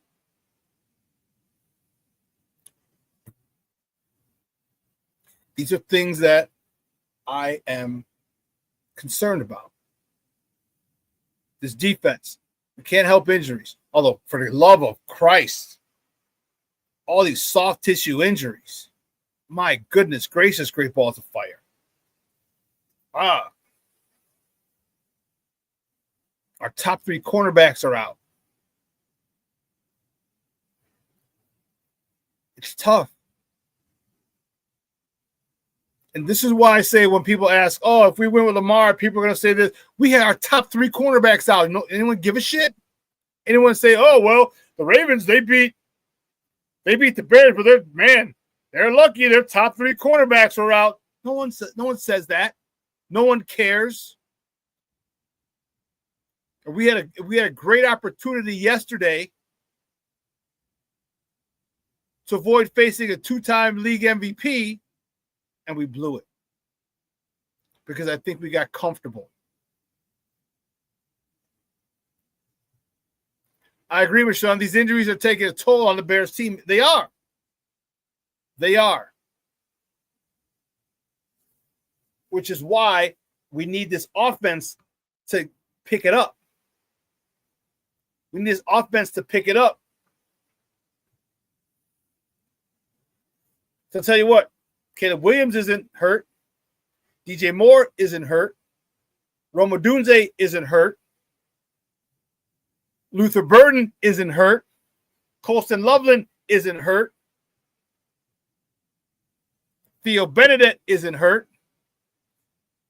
These are things that I am concerned about. This defense, we can't help injuries. Although, for the love of Christ, all these soft tissue injuries. My goodness gracious, great balls of fire. Our top 3 cornerbacks are out. It's tough. And this is why I say when people ask, oh, if we win with Lamar, people are going to say this. We had our top 3 cornerbacks out. Anyone give a shit? Anyone say, oh, well, the Ravens, they beat the Bears, but they're lucky their top 3 cornerbacks were out. No one says that. No one cares. We had a great opportunity yesterday to avoid facing a 2-time league MVP, and we blew it because I think we got comfortable. I agree with Shawn. These injuries are taking a toll on the Bears team. They are. Which is why we need this offense to pick it up. We need this offense to pick it up. So I'll tell you what, Caleb Williams isn't hurt. DJ Moore isn't hurt. Rome Odunze isn't hurt. Luther Burden isn't hurt. Colston Loveland isn't hurt. Theo Benedict isn't hurt.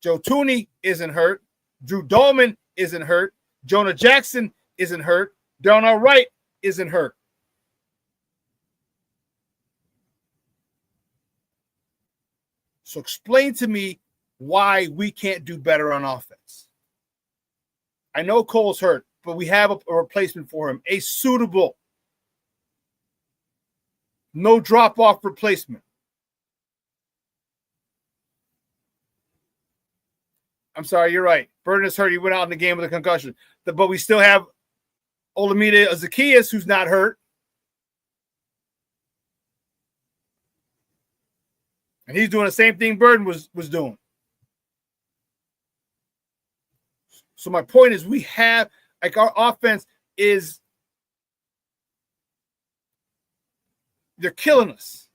Joe Tooney isn't hurt. Drew Dolman isn't hurt. Jonah Jackson isn't hurt. Darnell Wright isn't hurt. So explain to me why we can't do better on offense. I know Cole's hurt, but we have a replacement for him, a suitable, no drop-off replacement. I'm sorry, you're right. Burden is hurt. He went out in the game with a concussion. But we still have Olamide Zacchaeus, who's not hurt. And he's doing the same thing Burden was doing. So my point is we have, like, our offense is, they're killing us.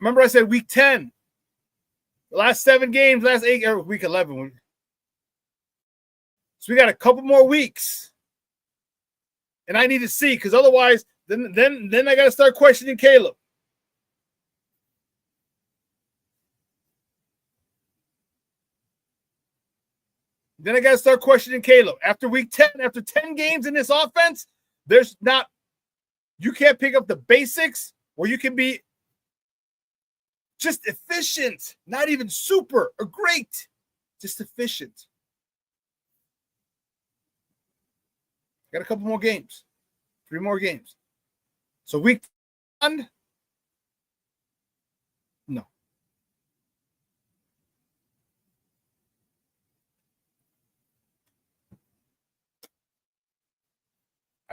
Remember I said week 10. The last 7 games, last 8, or week 11. So we got a couple more weeks. And I need to see, because otherwise, then I got to start questioning Caleb. Then I got to start questioning Caleb. After week 10, after 10 games in this offense, you can't pick up the basics, or you can be just efficient, not even super or great, just efficient. Got a couple more games, 3 more games. So week 1, no.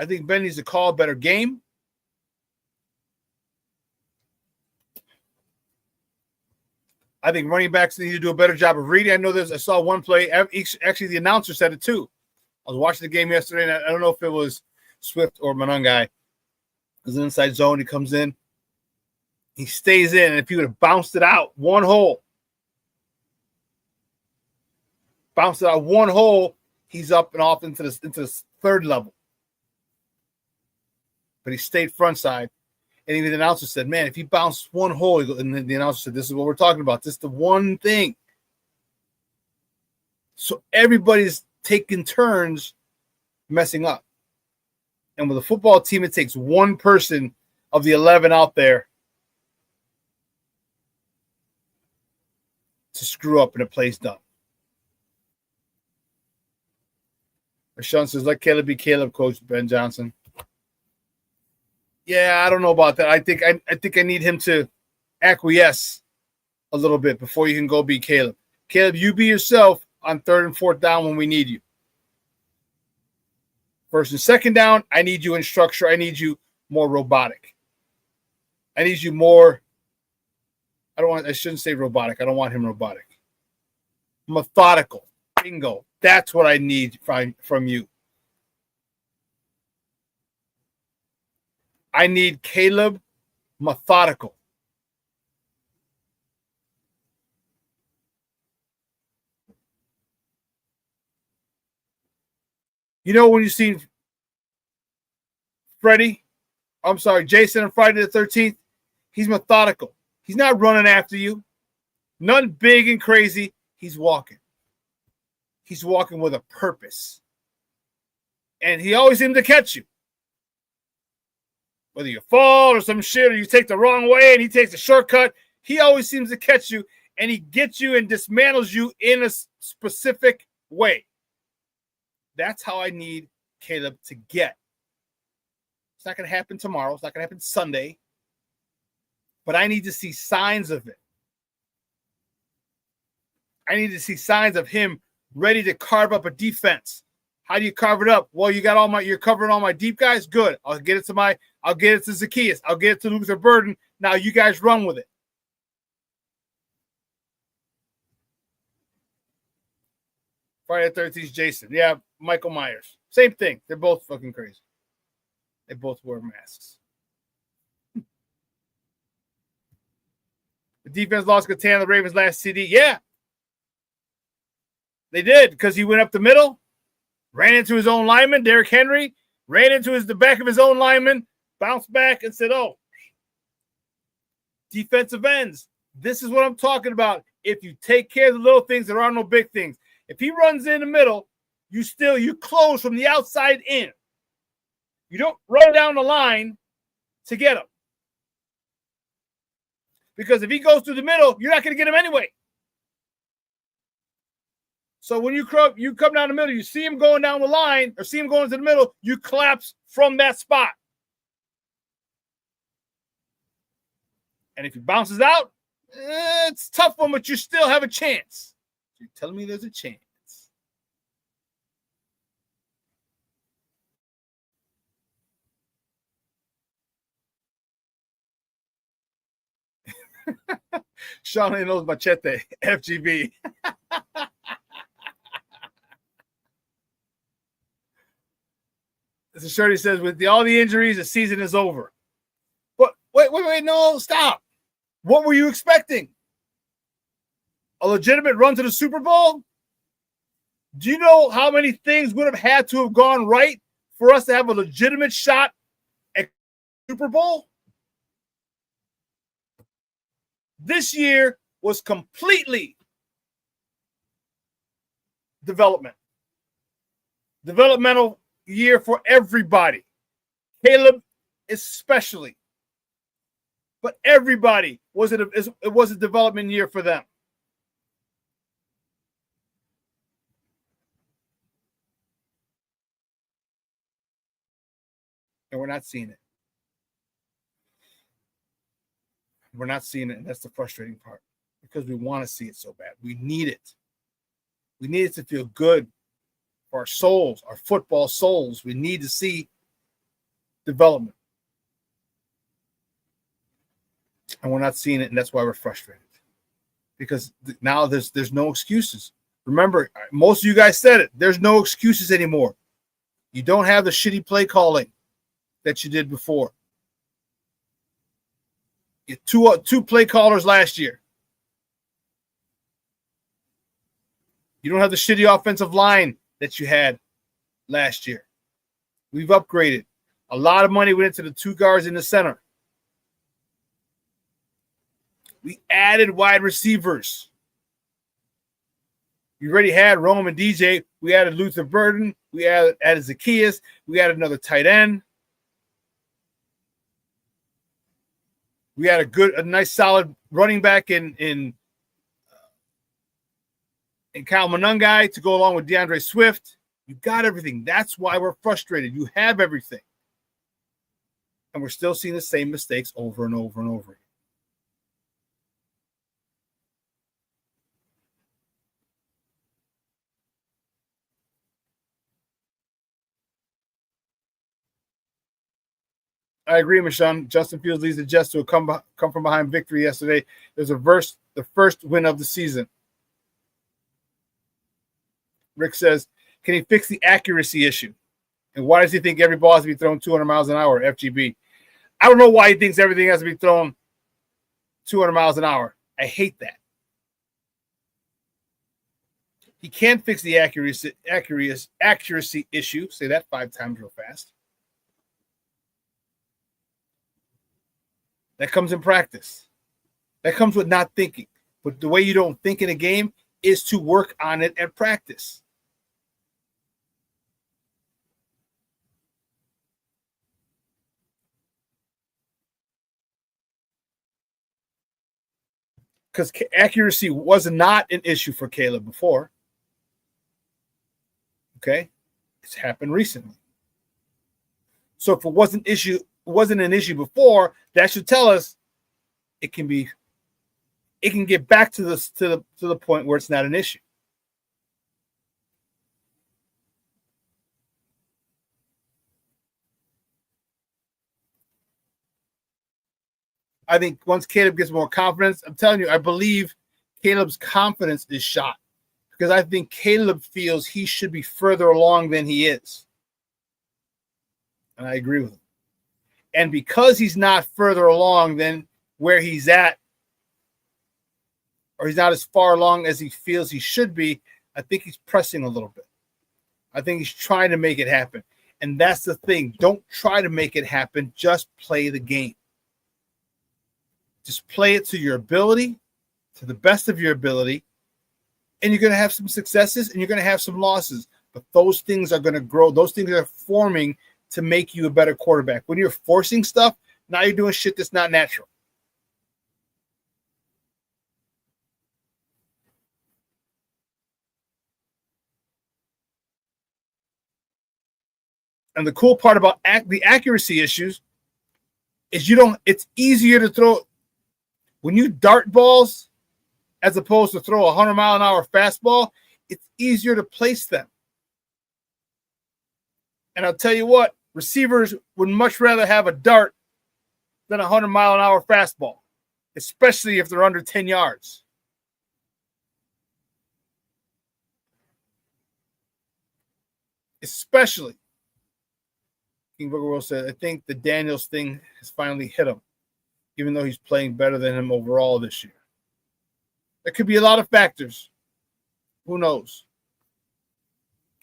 I think Ben needs to call a better game. I think running backs need to do a better job of reading. I saw one play. Actually, the announcer said it too. I was watching the game yesterday, and I don't know if it was Swift or Monangai. It was an inside zone. He comes in. He stays in, and if he would have bounced it out one hole, he's up and off into the third level. But he stayed front side. And even the announcer said, man, if he bounced one hole, and the announcer said, this is what we're talking about. This is the one thing. So everybody's taking turns messing up. And with a football team, it takes one person of the 11 out there to screw up and a play's done. Shawn says, let Caleb be Caleb, Coach Ben Johnson. Yeah, I don't know about that. I think I need him to acquiesce a little bit before you can go be Caleb. Caleb, you be yourself on 3rd and 4th down when we need you. 1st and 2nd down, I need you in structure. I need you more robotic. I need you more. I shouldn't say robotic. I don't want him robotic. Methodical. Bingo. That's what I need from you. I need Caleb methodical. You know when you see Jason on Friday the 13th, he's methodical. He's not running after you. Nothing big and crazy. He's walking. He's walking with a purpose. And he always seems to catch you. Whether you fall or some shit or you take the wrong way and he takes a shortcut, he always seems to catch you and he gets you and dismantles you in a specific way. That's how I need Caleb to get. It's not going to happen tomorrow. It's not going to happen Sunday. But I need to see signs of it. I need to see signs of him ready to carve up a defense. How do you carve it up? Well, you're covering all my deep guys. Good. I'll get it to Zacchaeus. I'll get it to Luther Burden. Now you guys run with it. Friday the 13th, Jason. Yeah, Michael Myers. Same thing. They're both fucking crazy. They both wear masks. The defense lost Catan, the Ravens' last CD. Yeah. They did because he went up the middle, ran into his own lineman, Derrick Henry, ran into the back of his own lineman, bounced back and said, oh, defensive ends. This is what I'm talking about. If you take care of the little things, there are no big things. If he runs in the middle, you close from the outside in. You don't run down the line to get him. Because if he goes through the middle, you're not going to get him anyway. So when you come down the middle, you see him going down the line or see him going to the middle, you collapse from that spot. And if he bounces out, it's a tough one, but you still have a chance. You're telling me there's a chance. Shawn knows Machete, FGB. As Shirley says, with all the injuries, the season is over. But wait, no, stop. What were you expecting? A legitimate run to the Super Bowl? Do you know how many things would have had to have gone right for us to have a legitimate shot at Super Bowl? This year was completely developmental year for everybody. Caleb especially. But everybody it was a development year for them. And we're not seeing it. We're not seeing it, and that's the frustrating part. Because we want to see it so bad. We need it. We need it to feel good for our souls, our football souls. We need to see development. And we're not seeing it, and that's why we're frustrated. Because now there's no excuses. Remember, most of you guys said it. There's no excuses anymore. You don't have the shitty play calling that you did before. You had two play callers last year. You don't have the shitty offensive line that you had last year. We've upgraded. A lot of money went into the 2 guards in the center. We added wide receivers. You already had Rome and DJ. We added Luther Burden. We added Zacchaeus. We added another tight end. We had a nice, solid running back in Kyle Monungai to go along with DeAndre Swift. You got everything. That's why we're frustrated. You have everything. And we're still seeing the same mistakes over and over and over again. I agree, Michonne. Justin Fields leads the Jets to a come from behind victory yesterday. There's the first win of the season. Rick says, can he fix the accuracy issue? And why does he think every ball has to be thrown 200 miles an hour, FGB? I don't know why he thinks everything has to be thrown 200 miles an hour. I hate that. He can't fix the accuracy issue. Say that 5 times real fast. That comes in practice. That comes with not thinking. But the way you don't think in a game is to work on it at practice. Because accuracy was not an issue for Caleb before. Okay? It's happened recently. So if it wasn't an issue before, that should tell us it can get back to the point where it's not an issue. I think once Caleb gets more confidence, I'm telling you, I believe Caleb's confidence is shot because I think Caleb feels he should be further along than he is. And I agree with him. And because he's not further along than where he's at, or he's not as far along as he feels he should be, I think he's pressing a little bit. I think he's trying to make it happen. And that's the thing. Don't try to make it happen. Just play the game. Just play it to your ability, to the best of your ability, and you're going to have some successes and you're going to have some losses. But those things are going to grow. Those things are forming to make you a better quarterback. When you're forcing stuff, now you're doing shit that's not natural. And the cool part about the accuracy issues is it's easier to throw. When you dart balls, as opposed to throw a 100-mile-an-hour fastball, it's easier to place them. And I'll tell you what, receivers would much rather have a dart than a 100-mile-an-hour fastball, especially if they're under 10 yards. Especially. King Booker Will said, I think the Daniels thing has finally hit him, even though he's playing better than him overall this year. There could be a lot of factors. Who knows?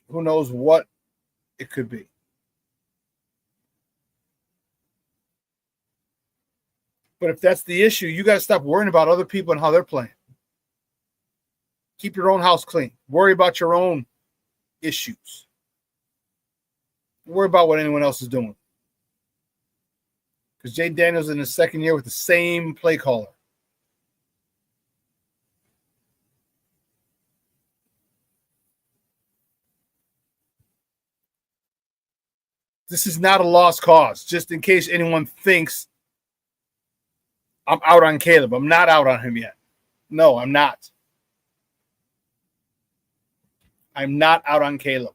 Who knows what it could be? But if that's the issue, you got to stop worrying about other people and how they're playing. Keep your own house clean. Worry about your own issues. Worry about what anyone else is doing. Because Jay Daniels in his second year with the same play caller. This is not a lost cause, just in case anyone thinks I'm out on Caleb. I'm not out on him yet. No, I'm not. I'm not out on Caleb.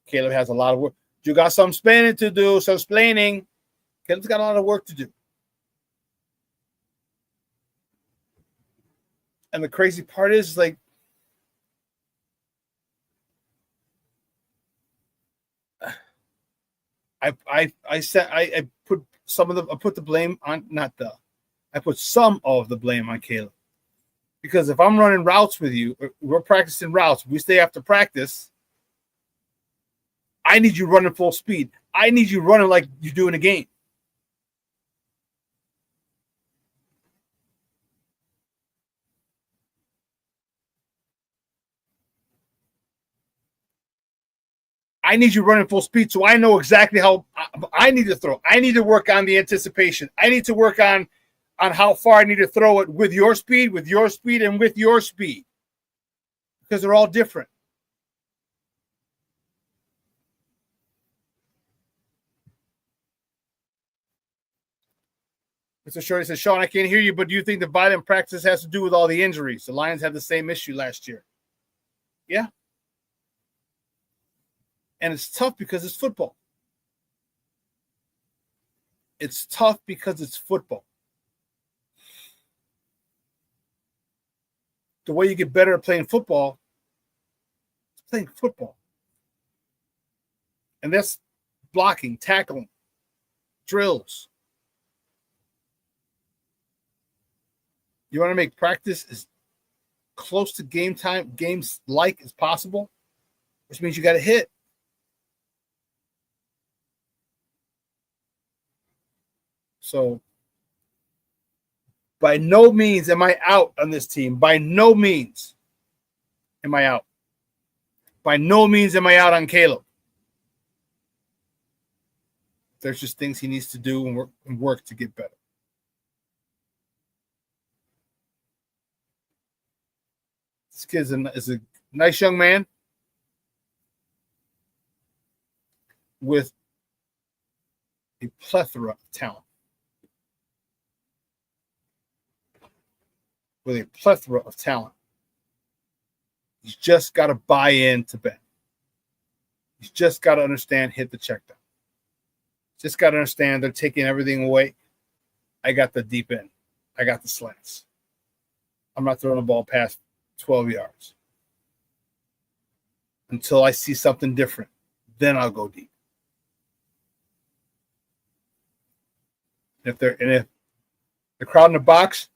Caleb has a lot of work. You got some explaining to do, some explaining. Caleb's got a lot of work to do. And the crazy part is, like, I put the blame on I put some of the blame on Caleb. Because if I'm running routes with you, we're practicing routes, we stay after practice, I need you running full speed. I need you running like you do in a game. I need you running full speed so I know exactly how I need to throw. I need to work on the anticipation. I need to work on how far I need to throw it with your speed, and with your speed. Because they're all different. Mr. Shorty says, Shawn, I can't hear you, but do you think the violent practice has to do with all the injuries? The Lions had the same issue last year. Yeah. And it's tough because it's football. It's tough because it's football. The way you get better at playing football is playing football. And that's blocking, tackling, drills. You want to make practice as close to games like as possible, which means you got to hit. So, by no means am I out on this team. By no means am I out. By no means am I out on Caleb. There's just things he needs to do and work to get better. This kid is a nice young man with a plethora of talent. With a plethora of talent. He's just got to buy into Ben. He's just got to understand, hit the check down. Just got to understand they're taking everything away. I got the deep end. I got the slants. I'm not throwing the ball past 12 yards. Until I see something different, then I'll go deep. If the crowd in the box,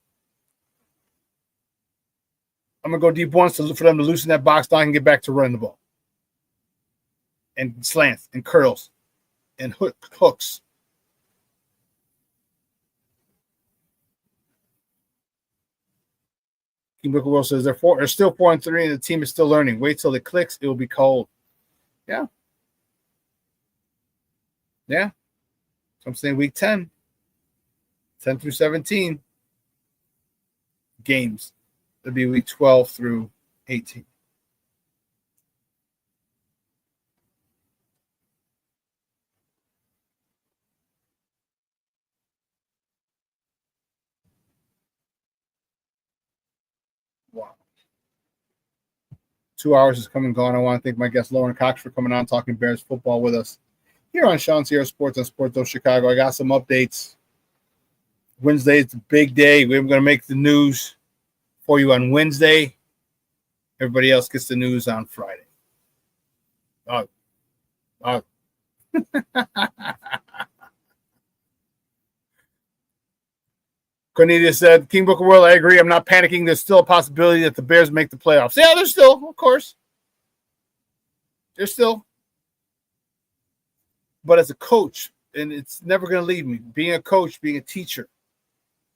I'm going to go deep once for them to loosen that box down and get back to running the ball. And slants and curls and hooks. King Booker World says they're still 4-3 and the team is still learning. Wait till it clicks, it will be cold. Yeah. Yeah. So I'm saying week 10 through 17 games. It'll be week 12 through 18. Wow. 2 hours is come and gone. I want to thank my guest Lorin Cox for coming on talking Bears football with us here on ShawnSierraSports on Sports Zone Chicago. I got some updates. Wednesday is the big day. We're going to make the news for you on Wednesday. Everybody else gets the news on Friday. Cornelius said, King Booker World, I agree. I'm not panicking. There's still a possibility that the Bears make the playoffs. Yeah, there's still, of course. There's still. But as a coach, and it's never going to leave me, being a coach, being a teacher,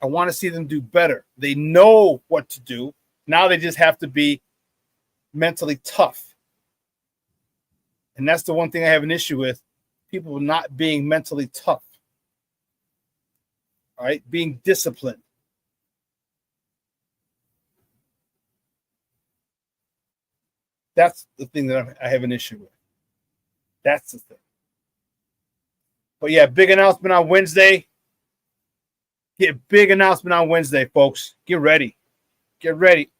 I want to see them do better. They know what to do. Now they just have to be mentally tough. And that's the one thing I have an issue with. People not being mentally tough. All right? Being disciplined. That's the thing that I have an issue with. That's the thing. But yeah, big announcement on Wednesday. Big announcement on Wednesday, folks. Get ready. Get ready.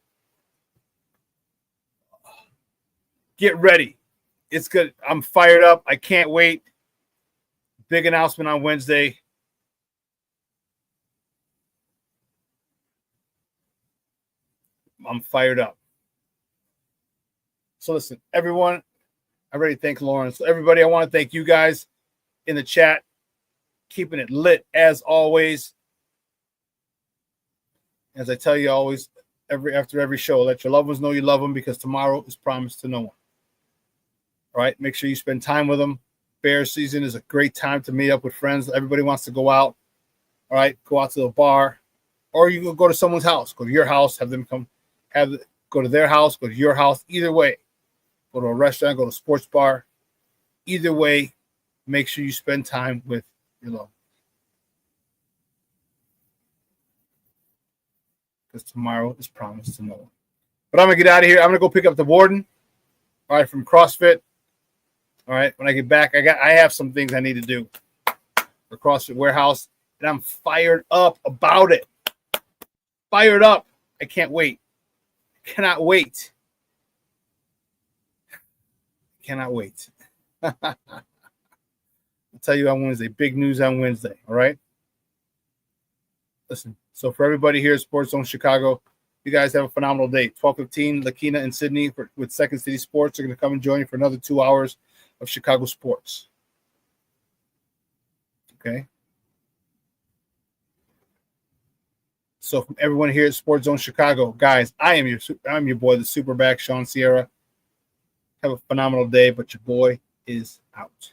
Get ready. It's good. I'm fired up. I can't wait. Big announcement on Wednesday. I'm fired up. So listen, everyone, I already thank Lorin. So everybody, I want to thank you guys in the chat, keeping it lit as always. As I tell you always, after every show, let your loved ones know you love them, because tomorrow is promised to no one. All right, make sure you spend time with them. Bears season is a great time to meet up with friends. Everybody wants to go out. All right, go out to the bar, or you can go to someone's house. Go to your house, have them come, go to their house, go to your house. Either way, go to a restaurant, go to a sports bar. Either way, make sure you spend time with your loved ones. Because tomorrow is promised to no one. But I'm going to get out of here. I'm going to go pick up the warden, all right, from CrossFit. All right, when I get back, I have some things I need to do for CrossFit Warehouse, and I'm fired up about it. Fired up. I can't wait. Cannot wait. Cannot wait. I'll tell you on Wednesday. Big news on Wednesday, all right? Listen, so for everybody here at Sports Zone Chicago, you guys have a phenomenal day. 12:15, Lakina and Sydney with Second City Sports are going to come and join you for another 2 hours of Chicago sports. Okay? So from everyone here at Sports Zone Chicago, guys, I'm your boy, the SuperBack, Shawn Sierra. Have a phenomenal day, but your boy is out.